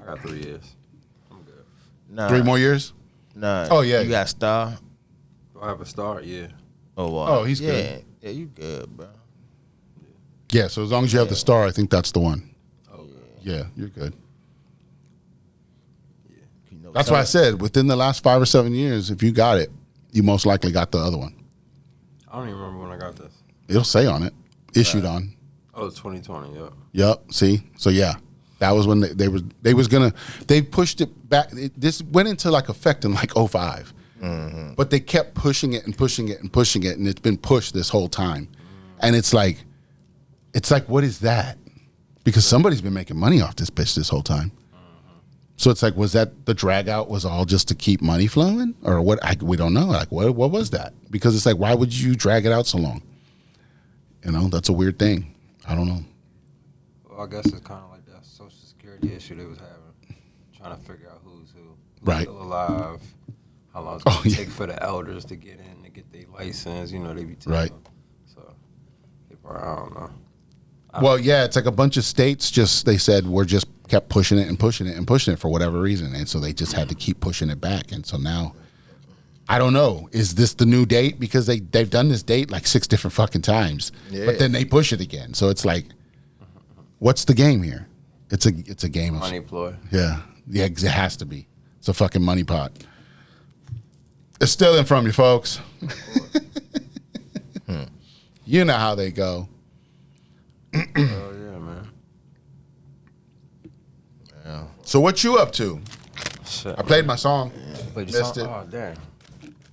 I got 3 years. I'm good. Nah, 3 more years? Nah. Oh, yeah. You got star? Do I have a star? Yeah. Oh, wow. Oh, he's good. Yeah, you good, bro. Yeah, so as long as you have the star, I think that's the one. Okay. Yeah, you're good. You know, That's why I said within the last 5 or 7 years, if you got it, you most likely got the other one. I don't even remember when I got this. It'll say on it, issued on. Oh, it's 2020. Yep. Yep. See, so yeah, that was when they pushed it back. This went into like effect in like 05, but they kept pushing it and pushing it and pushing it, and it's been pushed this whole time, and it's like, what is that? Because somebody's been making money off this bitch this whole time. So it's like, was that the drag out was all just to keep money flowing, or what? We don't know. Like, what was that? Because it's like, why would you drag it out so long? You know, that's a weird thing. I don't know. Well, I guess it's kind of like that Social Security issue they was having, trying to figure out who's Right. still alive, how long it's going to take for the elders to get in to get their license. You know, they be telling Right. them. So, they probably, I don't know. Well, yeah, it's like a bunch of states they said we're just kept pushing it and pushing it and pushing it for whatever reason. And so they just had to keep pushing it back. And so now, I don't know, is this the new date? Because they've done this date like 6 different fucking times, but then they push it again. So it's like, what's the game here? It's a game of Money ploy. Yeah, it has to be. It's a fucking money pot. It's stealing from you, folks. You know how they go. Oh, yeah, man. Yeah. So what you up to? Shit. I played my song. Played your Missed song? it. Oh, damn.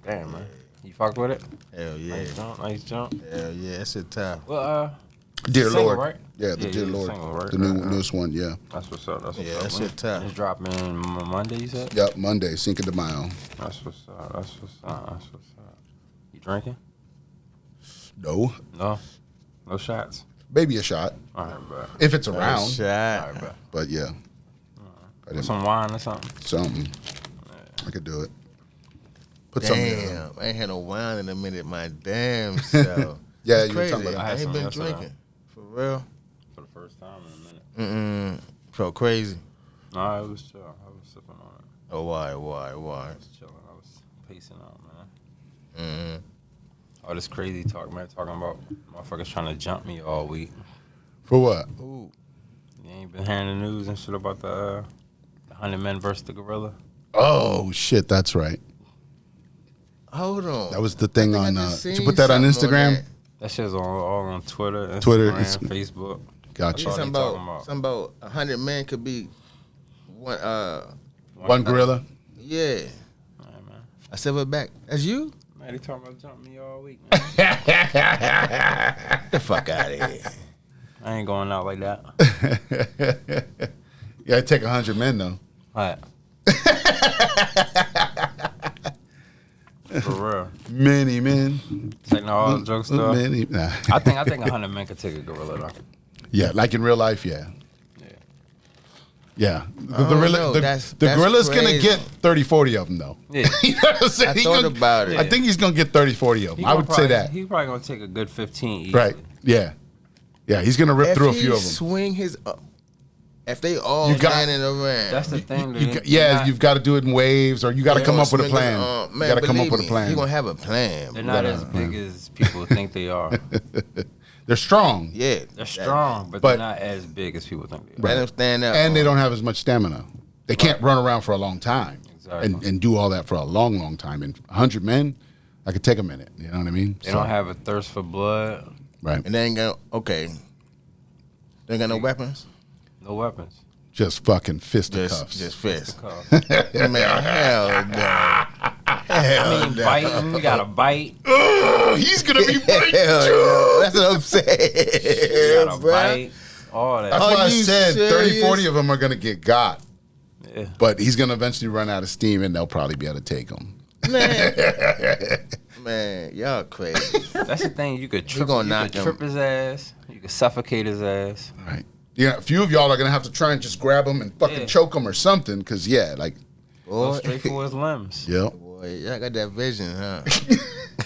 Damn, man. You fucked with it? Hell yeah. Nice jump. Hell yeah. That's a tough. Well, Dear single, Lord. right? Yeah, the Dear the Lord. single, right? The newest one, yeah. That's what's up. That's what's Yeah, up. that When shit tough. It's dropping Monday, you said? Yep, Monday, Cinco de Mayo. That's what's up. That's what's up. That's what's up. You drinking? No. No? No shots? Maybe a shot. All right, bro. If it's around. All Shot. right, bro. But yeah. I didn't, Some wine or something? something. I could do it. Put something in. Damn, I ain't had no wine in a minute, my damn self. Yeah, It's you were crazy. talking about I I had ain't some been yesterday. drinking. For real? For the first time in a minute. Felt crazy. No, I was chill. I was sipping on it. Oh, why? I was chilling. I was pacing out, man. All this crazy talk, man. Talking about motherfuckers trying to jump me all week. For what? Ooh. You ain't been hearing the news and shit about the 100 men versus the gorilla? Oh, shit, that's right. Hold on. That was the thing I on, just did you seen put that on something Instagram? that. That shit's all on Twitter, Instagram, Twitter, Facebook. Gotcha. That's all Something they talking about, about. something about 100 men could be one. One gorilla? Yeah. Yeah, man. I said it back. That's you? Man, they talking about jumping me all week, man. Get the fuck out of here. I ain't going out like that. Yeah, I'd take 100 men, though. All right. For real. Many men. Taking all the jokes though. Many. Nah. I think 100 men could take a gorilla though. Yeah, like in real life, yeah. Yeah. Yeah. don't know. That's gorilla's going to crazy. get 30, 40 of them, though. Yeah. You know what I'm saying? I thought about it. I think he's going to get 30, 40 of them. I would say that. He's probably gonna take a good 15 easily. Right. Yeah. Yeah, he's going to rip If through a he few of them. swing his if they all You got- standing around. That's the thing. You've got to do it in waves, or you got to come up with a plan. Man, You got to come up believe with a me, plan. He gonna have a plan. They're not as big as people think they are. They're strong, Yeah. They're strong, but But- they're not as big as people think they are. Let him stand up. and they don't have as much stamina. They can't run around for a long time Exactly. and do all that for a long, long time. And 100 men, I could take a minute. You know what I mean? They don't have a thirst for blood. Right. And they ain't got They ain't got no weapons. No weapons. Just fucking fisticuffs. Just fist. Cuff. Man, hell no. I mean, biting. We got to bite. Oh, he's gonna be biting Hell too. no. That's what I'm We saying, got to bruh. bite. all that. That's why I you said 30, serious? 40 of them are going to get got. Yeah. But he's going to eventually run out of steam, and they'll probably be able to take him. Man, y'all crazy. That's the thing. You could trip, gonna you knock could him. trip his ass. You could suffocate his ass. Right. Yeah, a few of y'all are going to have to try and just grab him and fucking choke him or something, because, Go straight for his limbs. yeah. Boy, y'all got that vision, huh?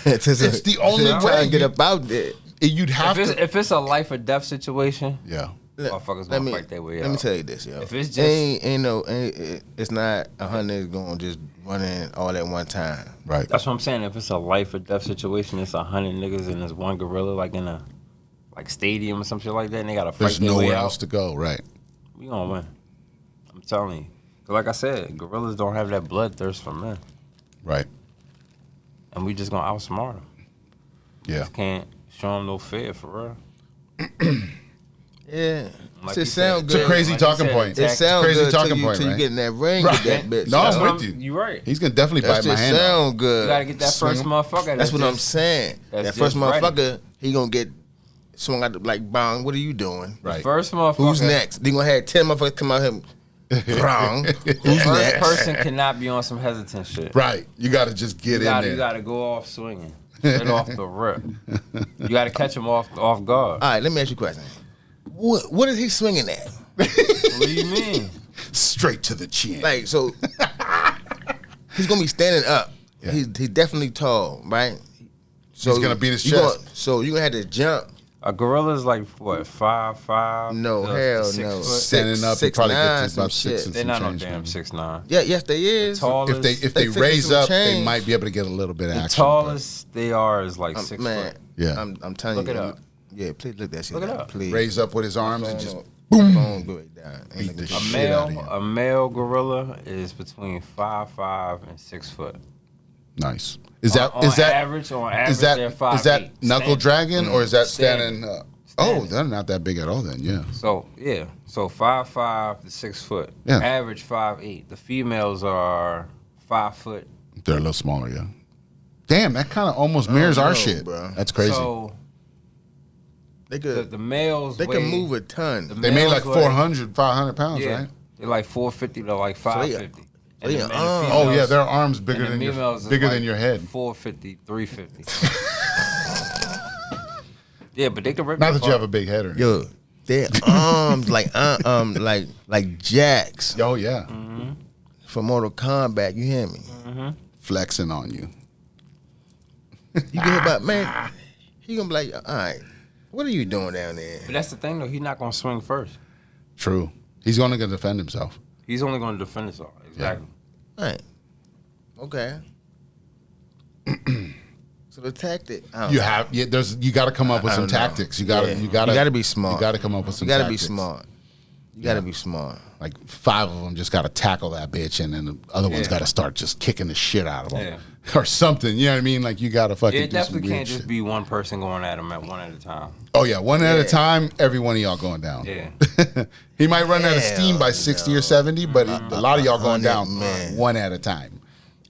It's the only trying way to get about it. You'd have to. If it's a life or death situation, Yeah. motherfuckers gonna fight their way out. Let me tell you this, yo. If it's just- it's not 100 going to just run in all at one time. Right. That's what I'm saying. If it's a life or death situation, it's 100 niggas and there's one gorilla like in a stadium or some shit like that, and they gotta fight There's their way nowhere out. else to go. Right. We gonna win. I'm telling you. 'Cause like I said, gorillas don't have that bloodthirst for men, Right. and we just gonna outsmart them. Yeah. Just can't show them no fear for real. Yeah. Like it you sounds said, good. It's a crazy Like you talking said, point. It It's sounds crazy good talking till you, point, till you right? get in that ring Right. with that bitch. No, I'm yo. with you. You right. He's going to definitely That bite my shit hand off. sound good. You gotta get that Swing first 'em. motherfucker. That's what I'm just- saying. that's That first just ready. motherfucker, he gonna get swung out like bang. What are you doing? Right. First motherfucker. Who's next? They gonna have 10 motherfuckers come out here. Wrong. Who's First next? person cannot be on some hesitant shit. Right. You got to just get in there. You gotta go off swinging. Straight off the rip. You gotta catch him off guard. All right, let me ask you a question. What is he swinging at? What do you mean? Straight to the chin. Like, so he's gonna be standing up. Yeah. He's definitely tall, right? So He's gonna beat his you chest. So you gonna have to jump. A gorilla's like what, 5'5"? No, to hell 6 no. foot? Standing up, he 6'9", probably gets to some about shit. 6 and They're some not no change, damn maybe. 6'9". Yeah, yes, they is. Tallest, If they They fix raise some up, they change. might be able to get a little bit of the action. tallest they are is like 6 Man, foot. Yeah. I'm telling Look you. it up. Yeah, please look that shit Look it up. up. Please. but raise up with his arms and just boom, go right down. Ain't Beat looking the for A shit shit. out of male, him. a male gorilla is between 5'5" and 6 foot. nice. Is that on average, is that they're is 5'8". that knuckle Standing. dragon or is that Standing. standing? Standing. Oh, they're not that big at all then. Yeah. So yeah, so 5'5" to 6 foot. Yeah. Average 5'8". The females are 5 foot. They're a little smaller. Yeah. Damn, that kind of almost mirrors our know, shit. bro. That's crazy. So They could. the males They weigh, can move a ton. the they made like males weigh- 400, 500 pounds, Yeah, right? they're like 450 to like 550. so they the arms- Oh yeah, females- their arms and bigger the than females is bigger like than your head. 450, 350. Yeah, but they can rip Not your that you have a apart. big head or anything. Yo, their arms like jacks Oh yeah, for Mortal Kombat. You hear me? flexing on you. You get hit by man. He gonna be like, all right, what are you doing down there? But that's the thing though. He's not gonna swing first. True. He's only gonna defend himself. He's only gonna defend himself. Exactly. All right, okay. So the tactic, I don't You know. have you got to come up with I some don't know. tactics. You got to Yeah. you got to You gotta be smart. You got to come up with some. You gotta be tactics. smart. You gotta be smart. Like 5 of them just got to tackle that bitch, and then the other ones Yeah. got to start just kicking the shit out of them, Yeah. or something. You know what I mean? Like you got to fucking. It do some definitely weird can't just shit. be one person going at him at one at a time. Oh yeah, one at a Yeah. time. Every one of y'all going down. Yeah. He might run out of Hell steam by 60 or 70, but a lot of y'all going 100, down man. one at a time.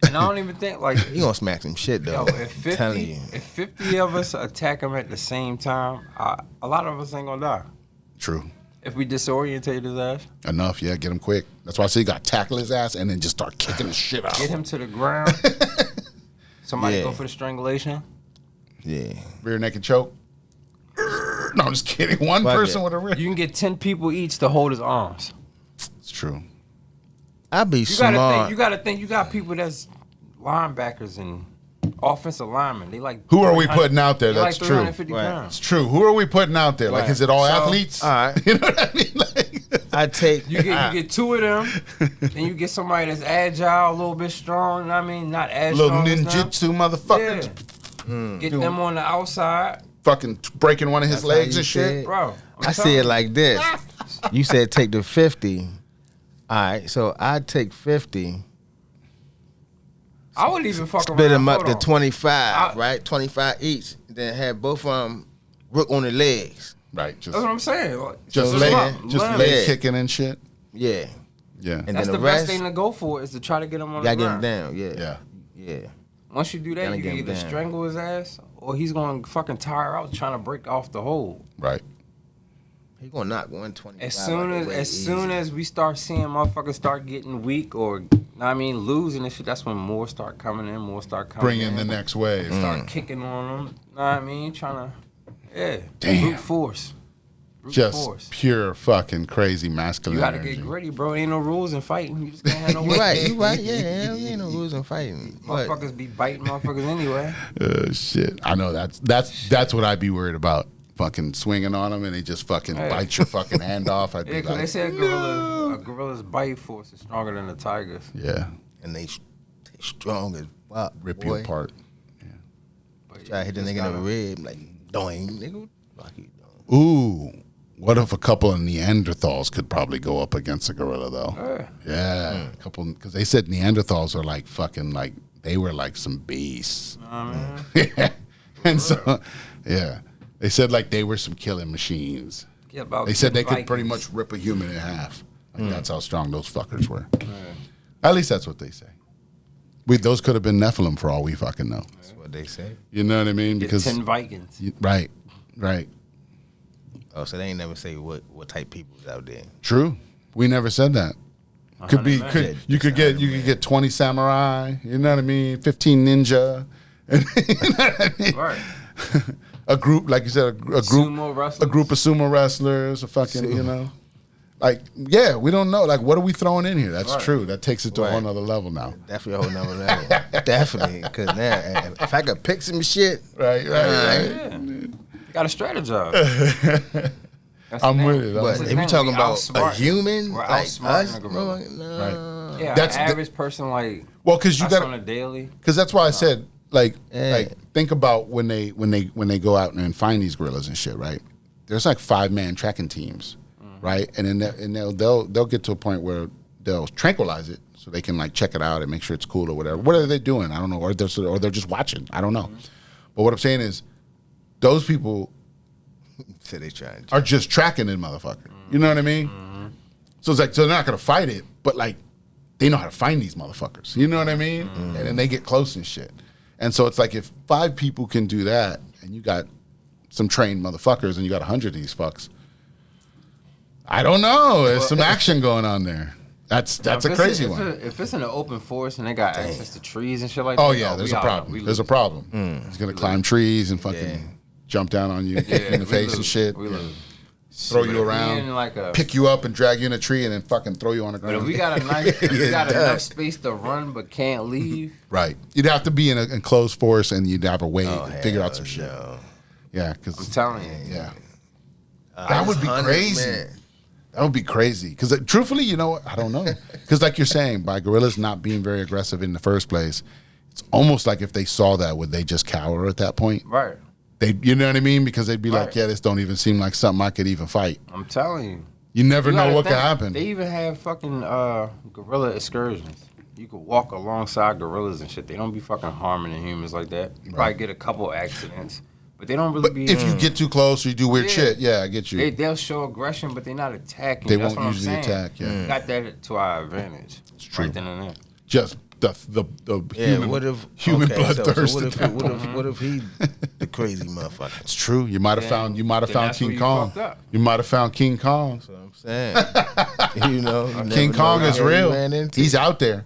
And I don't even think like You gonna smack some shit yo, though. if I'm telling 50, you. if 50 of us attack him at the same time, a lot of us ain't gonna die. True. If we disorientate his ass, Enough, yeah. Get him quick. That's why I say you got to tackle his ass and then just start kicking the shit out. get him to the ground. Somebody Yeah. go for the strangulation. Yeah. Rear naked choke. No, I'm just kidding. One Fuck person it. with a rear. You can get 10 people each to hold his arms. It's true. I be You smart. gotta think. You got people that's linebackers and offensive linemen. They like Who are we 300 putting out there? they That's like true. 350 Right. pounds. It's true. Who are we putting out there? Like, Right. is it all So- athletes? All right. You know what I mean? Like, I take You get 2 of them, then you get somebody that's agile, a little bit strong. You know what I mean? Not as little strong as them. ninjutsu motherfuckers. Yeah. Get them on the outside, Fucking breaking one of his That's how legs you and say shit. it. bro. I see it like this. You said take the 50. All right, so I take 50, I would even fuck split around. them up Hold to on. 25, right? 25 each. Then have both of them work on the legs. Right. Just, That's what I'm saying. Like, just So leg, let- just let- leg Yeah. kicking and shit. Yeah. Yeah. And That's then the the best rest, thing to go for is to try to get him on gotta the get him ground. down. Yeah. Yeah. Yeah. Once you do that, Gotta you get can him either down. strangle his ass or he's gonna fucking tire out trying to break off the hold. Right. He gonna knock 125. As soon as we start seeing motherfuckers start getting weak or losing and shit, that's when more start coming in. Bring in the next wave. Start kicking on them. Know what I mean? Trying to, Damn. brute force. Just pure fucking crazy masculine. You gotta energy. get gritty, bro. Ain't no rules in fighting. You just can't have no You right. Yeah, ain't no rules in fighting. Motherfuckers be biting motherfuckers anyway. Shit. I know that's what I'd be worried about. Fucking swinging on them and they just fucking bite your fucking hand off. I'd be because they say a gorilla's bite force is stronger than a tiger's. Yeah. And they strong as fuck. Rip you apart. Yeah. But try to hit the nigga in the rib, like, doing, nigga. Fuck you, Ooh. What if a couple of Neanderthals could probably go up against a gorilla, though? Yeah. A couple, because they said Neanderthals are like fucking, like, they were like some beasts. Yeah. And so, yeah. They said, like, they were some killing machines. Yeah, they said they could pretty much rip a human in half. Like, that's how strong those fuckers were. At least that's what they say. Those could have been Nephilim for all we fucking know. That's what they say. You know what I mean? Because 10 Vikings. Right. Oh, so they ain't never say what type people's out there. True. We never said that. You could get 20 samurai, you know what I mean? 15 ninja. You know what I mean? Right. A group, like you said, a group of sumo wrestlers, you know. Like, yeah, we don't know. Like, what are we throwing in here? That's true. That takes it to a whole nother level now. Definitely a whole nother level. Definitely. Because now, if I could pick some shit. Right. Yeah. You got to strategize. I'm with it. But if you're talking about a human, we're like us, no. Yeah, that's average person, like, because you got on a daily. Because that's why I said, like think about when they go out and find these gorillas and shit, right? There's like 5-man tracking teams, right? And then they'll get to a point where they'll tranquilize it so they can like check it out and make sure it's cool or whatever. What are they doing? I don't know, or they're just watching. I don't know. But what I'm saying is, those people so they are just tracking it, motherfucker. You know what I mean? So it's like, so they're not gonna fight it, but like they know how to find these motherfuckers. You know what I mean? And then they get close and shit. And so it's like if 5 people can do that, and you got some trained motherfuckers, and you got 100 of these fucks, I don't know. There's some action going on there. That's a crazy one. If it's in an open forest and they got access to trees and shit like that. Oh yeah, there's a problem. There's a problem. He's gonna climb trees and fucking jump down on you in the face and shit. Throw you around, pick you up and drag you in a tree and then fucking throw you on the ground. But if we got enough space to run but can't leave. Right. You'd have to be in an enclosed forest and you'd have a way to figure out some shit. Yeah, because I'm telling you. Yeah. That would be crazy. Man. That would be crazy. Because truthfully, you know what? I don't know. Because like you're saying, by gorillas not being very aggressive in the first place, it's almost like if they saw that, would they just cower at that point? Right. You know what I mean? Because they'd be like, yeah, this don't even seem like something I could even fight. I'm telling you. You never know what could happen. They even have fucking gorilla excursions. You could walk alongside gorillas and shit. They don't be fucking harming the humans like that. You probably get a couple accidents. But they don't really be... If you get too close or you do weird shit, I get you. They'll show aggression, but they're not attacking. They won't usually attack, We got that to our advantage. It's true. Right then and there. Just the human, bloodthirst. What if he the crazy motherfucker? It's true. You might have found King Kong. You might have found King Kong. That's what I'm saying. You know, King Kong is real. He's out there.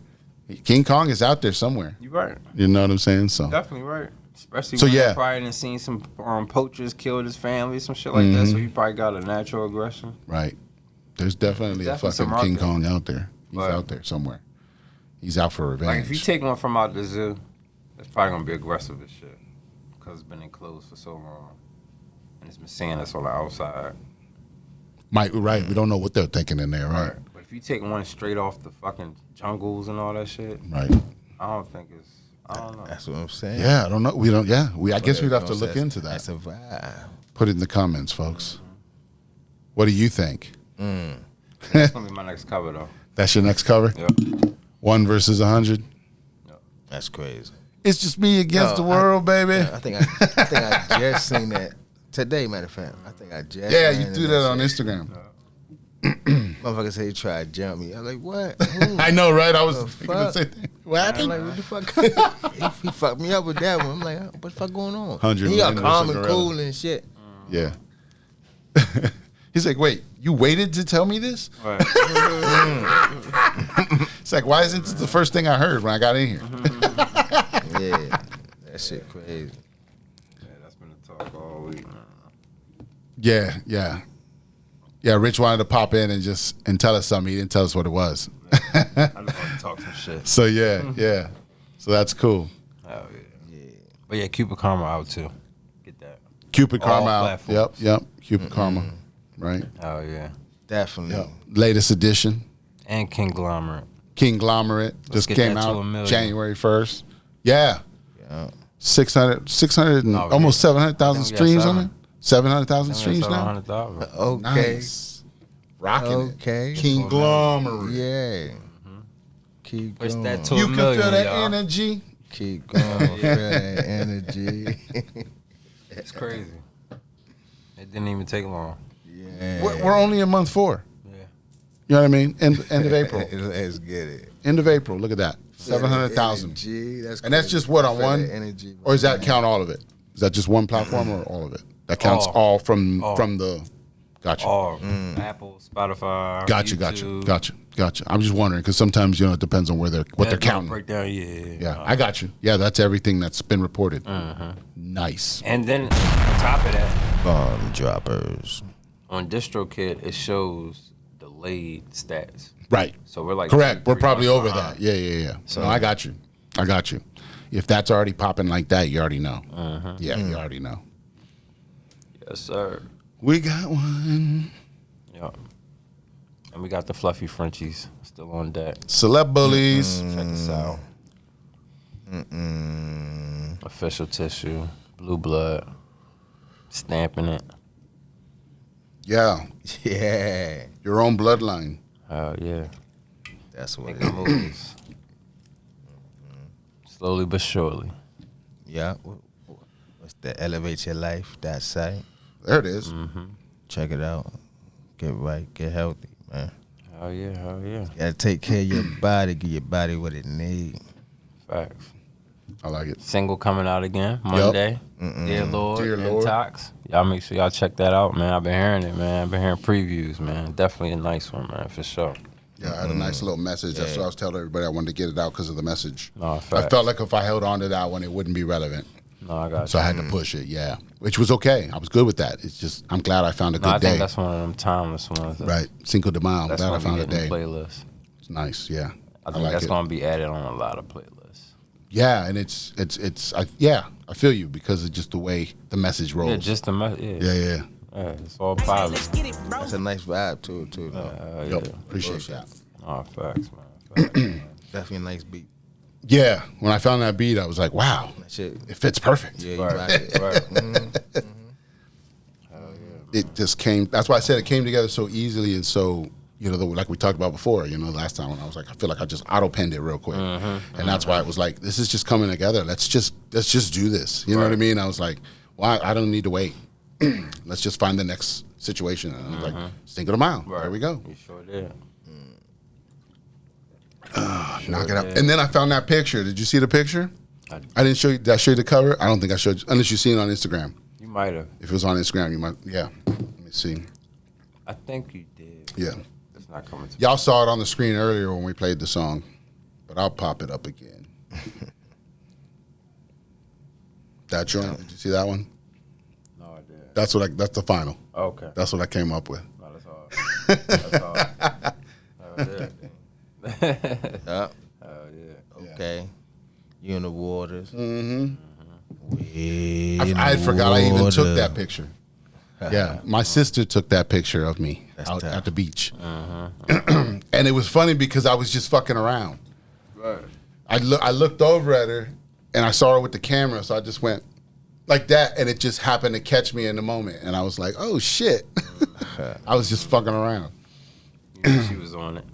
King Kong is out there somewhere. You're right. You know what I'm saying? So definitely right. Especially when you probably done seen some poachers killed his family, some shit like that. So you probably got a natural aggression. Right. There's definitely a fucking King Kong out there. He's out there somewhere. He's out for revenge. Like if you take one from out the zoo, it's probably gonna be aggressive as shit because it's been enclosed for so long, and it's been seeing us on the outside. Right. We don't know what they're thinking in there, right? But if you take one straight off the fucking jungles and all that shit, right? I don't think it's. I don't know. That's what I'm saying. Yeah, I don't know. We don't. Yeah, I guess we'd have to look into that. That's a vibe. Put it in the comments, folks. What do you think? That's gonna be my next cover, though. That's your next cover? Yep. 1 versus 100. Yep. That's crazy. It's just me against the world, baby. Yeah, I think I just seen that today. Matter of fact, I think I just. Yeah, you do that on Instagram. Motherfucker said he tried to jump me. I was like, what? I know, right? I was thinking the same thing. What happened? I'm like, what the fuck? he fucked me up with that one. I'm like, what the fuck going on? 100. He got calm and cool and shit. Yeah. He's like, wait, you waited to tell me this? Right. It's like, why isn't this the first thing I heard when I got in here? Yeah, that shit crazy. Yeah, that's been the talk all week, man. Yeah. Rich wanted to pop in and tell us something. He didn't tell us what it was. I just want to talk some shit. So yeah. So that's cool. Oh yeah. But yeah, Cupid Karma out too. Get that. Cupid All Karma out. platforms. Yep. Cupid Karma. Right. Oh yeah. Definitely. Yep. Latest edition. And Kinglomerate. Kinglomerate just get came that to out 1 million. January 1st. Yeah. Yeah. 600 and Oh, almost yeah. 700,000 I think we got streams on 7. it. 700,000 streams now. 100,000. Okay. Nice. Rocking Okay. it. Kinglomerate. Yeah. Keep Push going. that to You a can million, feel that y'all. energy. Keep going. Feel that energy. It's crazy. It didn't even take long. Yeah. We're only in month 4. Yeah. You know what I mean? End of April. Let's get it. End of April. Look at that. 700,000. Energy, that's And that's crazy. just what on Feel one? that energy, Or does that man. count all of it? Is that just one platform or all of it? That counts All. all from All. the. Gotcha. All Apple, Spotify, Gotcha. YouTube. I'm just wondering because sometimes it depends on what they're counting. Breakdown, Yeah, I got you. Yeah, that's everything that's been reported. Nice. And then on top of that, Bomb droppers. on DistroKid, it shows delayed stats. Right. So we're like Correct. 2, We're 3 probably months over behind. that. Yeah. So no, I got you. If that's already popping like that, you already know. Yeah, you already know. Yes, sir. We got one. Yeah. And we got the fluffy Frenchies still on deck. Celeb bullies. Check this out. Official tissue, blue blood, stamping it. Yeah. Yeah. Your own bloodline. Oh yeah, That's what it making is. moves. Slowly but surely. Yeah. What's the Elevate Your Life, that site? There it is. Check it out. Get right. Get healthy, man. Oh yeah. You gotta take care of your body. Give your body what it needs. Facts. I like it. Single coming out again Monday. Dear Lord, Dear Lord. Intox. Y'all make sure y'all check that out, man. I've been hearing it, man. I've been hearing previews, man. Definitely a nice one, man, for sure. Yeah, I had a nice little message. That's what I was telling everybody. I wanted to get it out because of the message. No, I facts. felt like if I held on to that one, it wouldn't be relevant. No, I got So you. I had to push it, yeah. Which was okay. I was good with that. It's just, I'm glad I found a No, good I think day. that's one of them timeless ones. Right. Cinco de Mayo. I'm That's glad I gonna found be a getting day. playlist. It's nice, yeah. I think like that's it. gonna be added on a lot of playlists. Yeah, and I feel you because of just the way the message rolls. Yeah, just the Yeah. Yeah, it's all Let's positive. get it, bro. That's a nice vibe too. though. Yo, Yeah. appreciate that. Oh, facts, man. Facts. Definitely a nice beat. Yeah, when I found that beat, I was like, wow, That shit. it fits perfect. Yeah, you Right, rock it. right. It just came, that's why I said it came together so easily and so, like we talked about before, last time when I was like, I feel like I just auto-penned it real quick. And that's why it was like, this is just coming together. Let's just do this. You know what I mean? I was like, well, I don't need to wait. Let's just find the next situation. And I was like, Cinco de Mayo. There we go. You sure did. Knock it out. And then I found that picture. Did you see the picture? I didn't show you. Did I show you the cover? I don't think I showed you, unless you've seen it on Instagram. You might have. If it was on Instagram, you might. Yeah. Let me see. I think you did. Yeah. It's not coming to me. Y'all saw it on the screen earlier when we played the song, but I'll pop it up again. That joint. Did you see that one? No, I did. That's the final. Okay. That's what I came up with. No, that's hard. That's hard. Oh, yeah. Yeah. Oh, yeah. Okay. You in the waters. Mm-hmm. I I forgot I even took that picture. Yeah, my sister took that picture of me out tough. at the beach, and it was funny because I was just fucking around. Right. I looked over at her, and I saw her with the camera, so I just went like that, and it just happened to catch me in the moment, and I was like, "Oh shit!" I was just fucking around. You knew she was on it.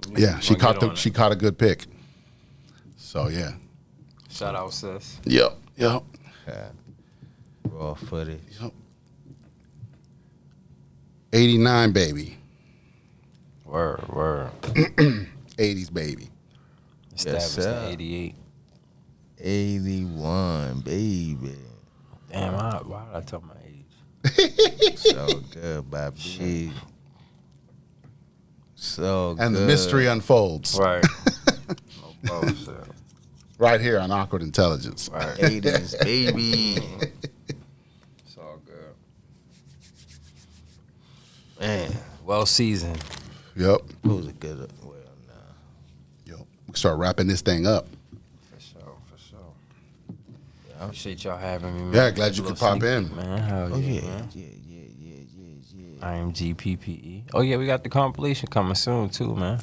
You knew Yeah, she was gonna get on she it. caught a good pic. So yeah. Shout out, sis. Yep. raw footage. 89 baby. Word. 80s baby. Established sir. in 88. 81, baby. Damn, why did I tell my age? So good, baby. So And good. the mystery unfolds. Right. No bullshit. Right here on Awkward Intelligence. Right. 80s, baby. It's all good. Man, Well seasoned. Yep. it was a good. Well, nah. Yep. We start wrapping this thing up. For sure. I appreciate y'all having me, man. Yeah, glad you Little could pop sneak in. peek, man. Hell Oh yeah, yeah, man. yeah. I am GPPE. Oh yeah, we got the compilation coming soon too, man.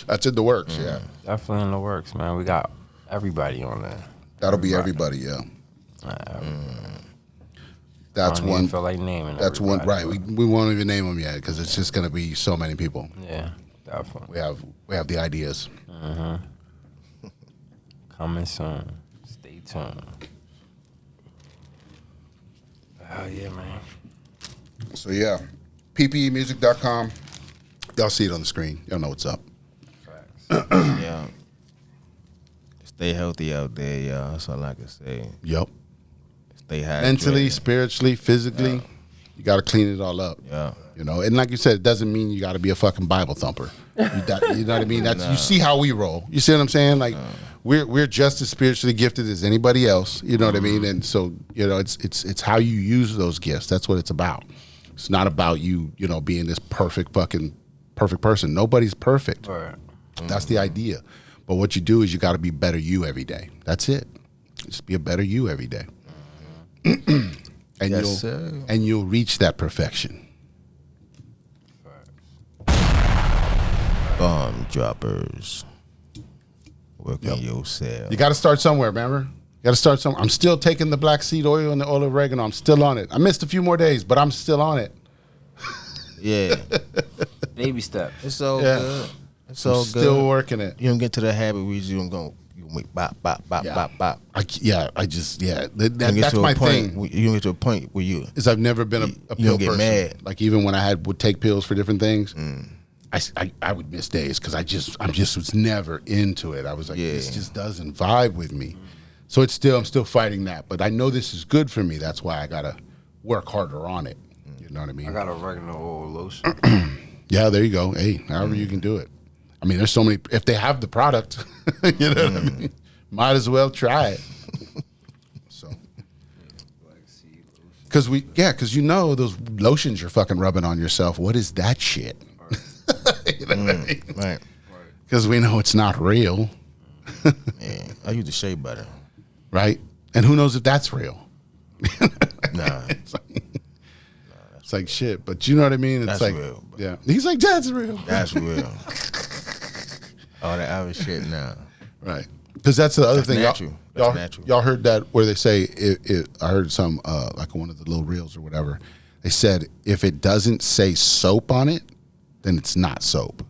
That's in the works, yeah. Definitely in the works, man. We got everybody on there. That'll be everybody, yeah. That's I don't one. even feel like naming. That's one. everybody, Right. We won't even name them yet because it's just gonna be so many people. but yeah, definitely. We have the ideas. Coming soon. Stay tuned. Hell yeah, man. So yeah, ppeintox.com. Y'all see it on the screen. Y'all know what's up. Facts. Yeah. Stay healthy out there, y'all. That's all I can say. Yep. Stay hydrated. Mentally, spiritually, physically, you got to clean it all up. Yeah. You know, and like you said, it doesn't mean you got to be a fucking Bible thumper. You know what I mean? That's you see how we roll. You see what I'm saying? Like we're just as spiritually gifted as anybody else. You know what I mean? And so it's how you use those gifts. That's what it's about. It's not about you being this perfect person. Nobody's perfect. All right. That's the idea. But what you do is you got to be better you every day. That's it. Just be a better you every day. And Yes, sir. you'll reach that perfection. Bomb droppers. Work on yourself. You got to start somewhere, remember? You got to start somewhere. I'm still taking the black seed oil and the oil of oregano. I'm still on it. I missed a few more days, but I'm still on it. Yeah. Baby steps. It's all Yeah. good. It's I'm all still good. working it. You don't get to the habit where you don't go. You wait, bop, bop, bop, Yeah. bop, bop. That's You get my to a point thing. where you don't get to a point where you Is I've never been a you pill don't get person. mad. Like even when I would take pills for different things, I would miss days because I just was never into it. I was like, this just doesn't vibe with me. So I'm still fighting that, but I know this is good for me. That's why I gotta work harder on it. You know what I mean? I got oregano oil lotion. Yeah, there you go. Hey, however you can do it. I mean, there's so many. If they have the product, you know what I mean. Might as well try it. So, because those lotions you're fucking rubbing on yourself. What is that shit? You know what I mean? right. Because we know it's not real, Yeah. I use the shea butter. right? And who knows if that's real? Nah. It's like shit, but you know what I mean? It's That's like, real. yeah. He's like, that's real. That's real. All that other shit now. Right. Because that's the other That's thing. natural. That's natural. Y'all heard that where they say, I heard some, like one of the little reels or whatever. They said, if it doesn't say soap on it, then it's not soap.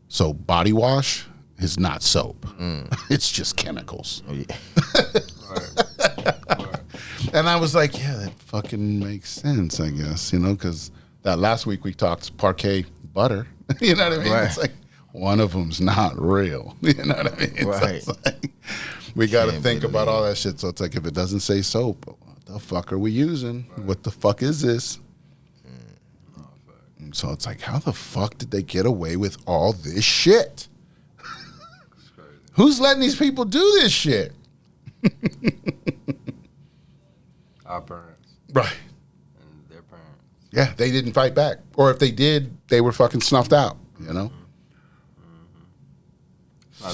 So body wash is not soap. It's just chemicals. Oh, yeah. And I was like, yeah, that fucking makes sense, I guess, because that last week we talked parquet butter. You know what I mean? Right. It's like one of them's not real. You know what I mean? So Right. it's like, we got to Can't think about believe all that shit. So it's like, if it doesn't say soap, what the fuck are we using? What the fuck is this? And so it's like, how the fuck did they get away with all this shit? Who's letting these people do this shit? Our parents Right. and their parents. Yeah, they didn't fight back. Or if they did, they were fucking snuffed out, It's not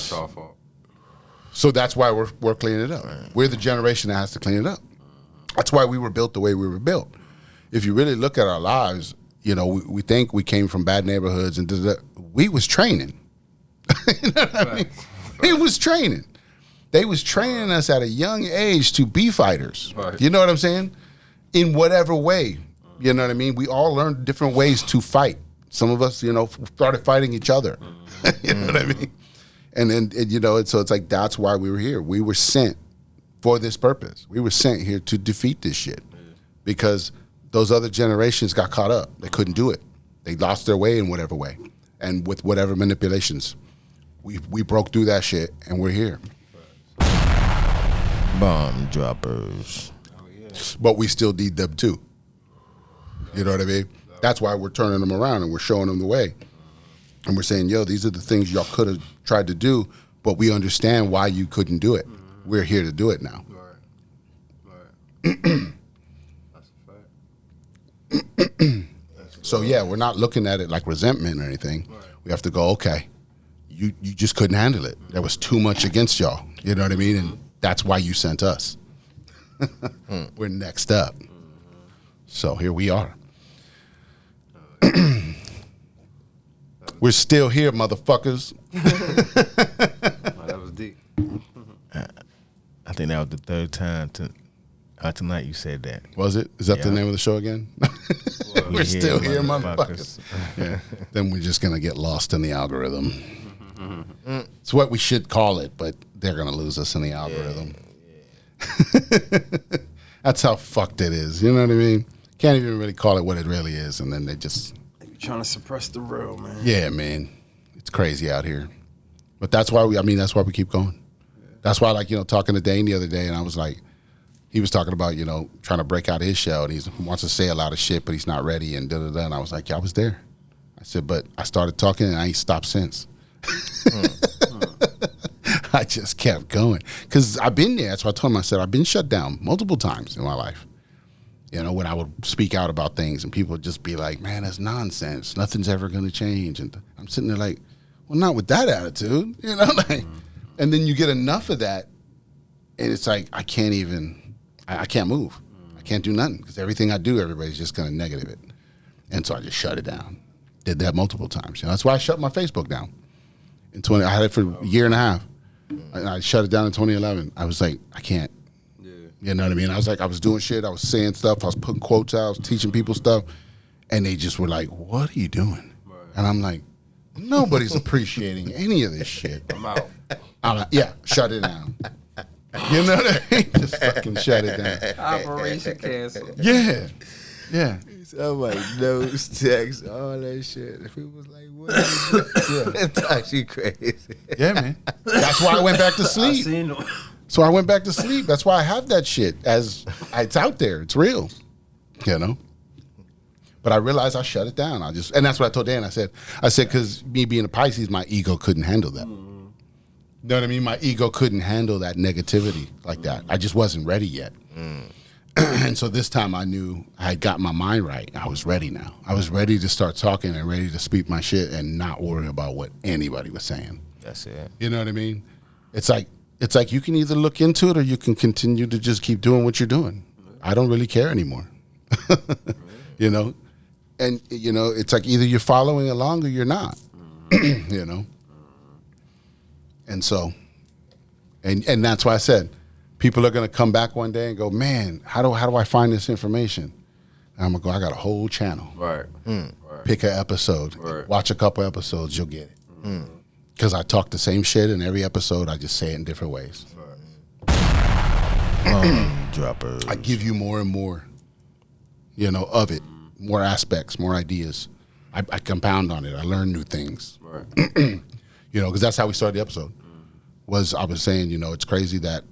y'all fault. So that's why we're cleaning it up. We're the generation that has to clean it up. That's why we were built the way we were built. If you really look at our lives, we think we came from bad neighborhoods and we was training. You know what I mean? It was training. They was training us at a young age to be fighters. Right. You know what I'm saying? In whatever way. You know what I mean? We all learned different ways to fight. Some of us, started fighting each other. You know what I mean? And then, so it's like, that's why we were here. We were sent for this purpose. We were sent here to defeat this shit because those other generations got caught up. They couldn't do it. They lost their way in whatever way. And with whatever manipulations, we broke through that shit and we're here. Bomb droppers. But we still need them too. You know what I mean? That's why we're turning them around and we're showing them the way. And we're saying, yo, these are the things y'all could have tried to do, but we understand why you couldn't do it. We're here to do it now. Right. That's a fact. So yeah, we're not looking at it like resentment or anything. Right. We have to go, okay, you just couldn't handle it. There was too much against y'all. You know what I mean? And that's why you sent us. We're next up. So here we are. We're still here, motherfuckers. Oh, that was deep. I think that was the third time tonight you said that. Was it? Is that the name of the show again? We're still here, motherfuckers. Yeah. Then we're just going to get lost in the algorithm. It's what we should call it, but they're going to lose us in the algorithm. That's how fucked it is. You know what I mean? Can't even really call it what it really is, and then they just... You're trying to suppress the real, man. Yeah, man. It's crazy out here. But that's why that's why we keep going. That's why, like, talking to Dane the other day, and I was like, he was talking about, trying to break out his shell, and he wants to say a lot of shit, but he's not ready, and da-da-da. And I was like, yeah, I was there. I said, but I started talking, and I ain't stopped since. I just kept going. Because I've been there. That's why I told him, I said, I've been shut down multiple times in my life. When I would speak out about things, and people would just be like, man, that's nonsense. Nothing's ever going to change. And I'm sitting there like, well, not with that attitude. And then you get enough of that, and it's like, I can't move. I can't do nothing, because everything I do, everybody's just going to negative it. And so I just shut it down. Did that multiple times. That's why I shut my Facebook down. I had it for a year and a half. And I shut it down in 2011. I was like, I can't. Yeah. You know what I mean? I was doing shit. I was saying stuff. I was putting quotes out. I was teaching people stuff. And they just were like, what are you doing? Right. And I'm like, nobody's appreciating any of this shit. I'm out. Yeah, shut it down. You know what I mean? Just fucking shut it down. Operation cancel. Yeah. Yeah. I'm like, notes, text, all that shit. If it was like, what is it? It's actually crazy. Yeah, man. That's why I went back to sleep. So I went back to sleep. That's why I have that shit. It's out there. It's real. But I realized I shut it down. And that's what I told Dan. I said, because me being a Pisces, my ego couldn't handle that. You know what I mean? My ego couldn't handle that negativity like that. I just wasn't ready yet. And so this time I knew I had got my mind right. I was ready now. I was ready to start talking and ready to speak my shit and not worry about what anybody was saying. That's it. You know what I mean? It's like you can either look into it or you can continue to just keep doing what you're doing. I don't really care anymore. And it's like either you're following along or you're not. And so, and that's why I said, people are going to come back one day and go, man, how do I find this information? And I'm going to go, I got a whole channel. Right. Right. Pick an episode. Right. Watch a couple episodes, you'll get it. Because I talk the same shit in every episode. I just say it in different ways. Droppers. I give you more and more, of it. More aspects, more ideas. I compound on it. I learn new things. Right. Because that's how we started the episode. I was saying, it's crazy that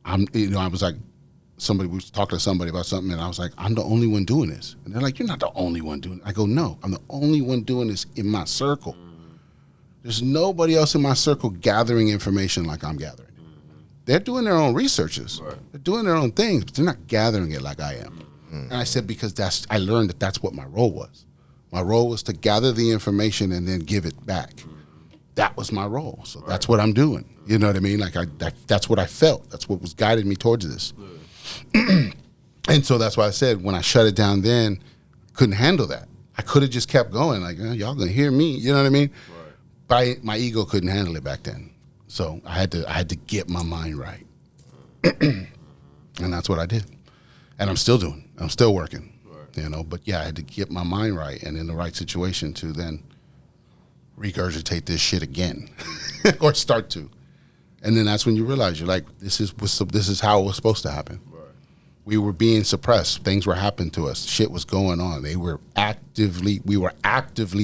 I was like, we was talking to somebody about something, and I was like, I'm the only one doing this. And they're like, you're not the only one doing it. I go, no, I'm the only one doing this in my circle. There's nobody else in my circle gathering information like I'm gathering. They're doing their own researches. Right. They're doing their own things, but they're not gathering it like I am. And I said, because I learned that's what my role was. My role was to gather the information and then give it back. That was my role. So that's what I'm doing. You know what I mean? Like that's what I felt. That's what was guiding me towards this. And so that's why I said when I shut it down then, couldn't handle that. I could have just kept going. Like, y'all gonna hear me. You know what I mean? Right. But my ego couldn't handle it back then. So I had to get my mind right. And that's what I did. And I'm still doing. I'm still working. Right. But yeah, I had to get my mind right and in the right situation to then regurgitate this shit again or start to. And then that's when you realize you're like, this is how it was supposed to happen. Right. We were being suppressed. Things were happening to us. Shit was going on. We were actively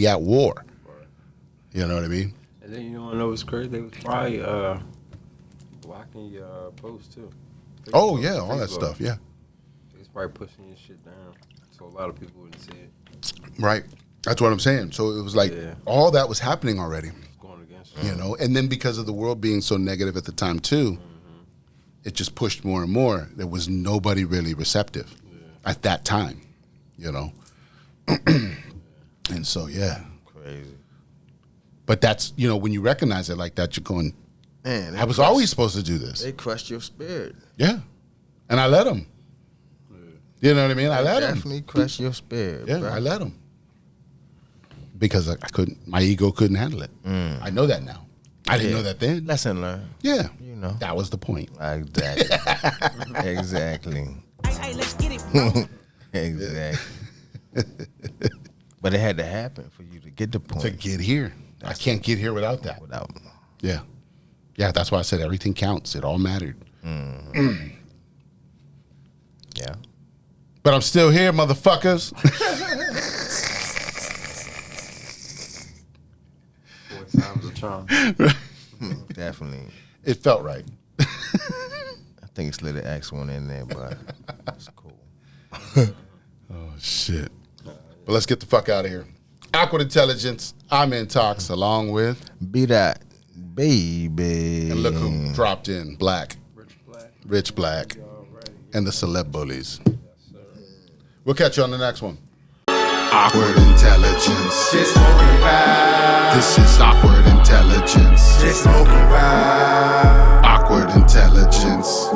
at war. Right. You know what I mean? And then you want to know what's crazy? They was probably blocking your posts too. Facebook, all that stuff, yeah. It's probably pushing your shit down So a lot of people wouldn't see it. Right. That's what I'm saying. So it was like all that was happening already. It's going against you. You know, and then because of the world being so negative at the time too, it just pushed more and more. There was nobody really receptive at that time, you know. And so, Crazy. But that's, you know, when you recognize it like that, you're going, Man, I was always supposed to do this. They crushed your spirit. Yeah. And I let them. You know what I mean? I let them. Definitely crushed your spirit. Yeah, bro. I let them. Because I couldn't, my ego couldn't handle it. I know that now. I didn't know that then. Lesson learned. Yeah. You know. That was the point. Exactly. Exactly. Hey, let's get it, bro. Exactly. But it had to happen for you to get the point. To get here. I can't get here without that. Without. Yeah. Yeah, that's why I said everything counts. It all mattered. Yeah. But I'm still here, motherfuckers. 4 times the charm. Definitely. It felt right. I think it's slid the X one in there, but it's cool. Oh, shit. But let's get the fuck out of here. Awkward Intelligence. I'm Intox, along with... BDot, baby. And look who dropped in. Blakk. Rich Blakk. Rich Blakk. And the Celeb Bullies. We'll catch you on the next one. Awkward Intelligence. Just smoking vibe. This is Awkward Intelligence. Just smoking vibe. Awkward Intelligence.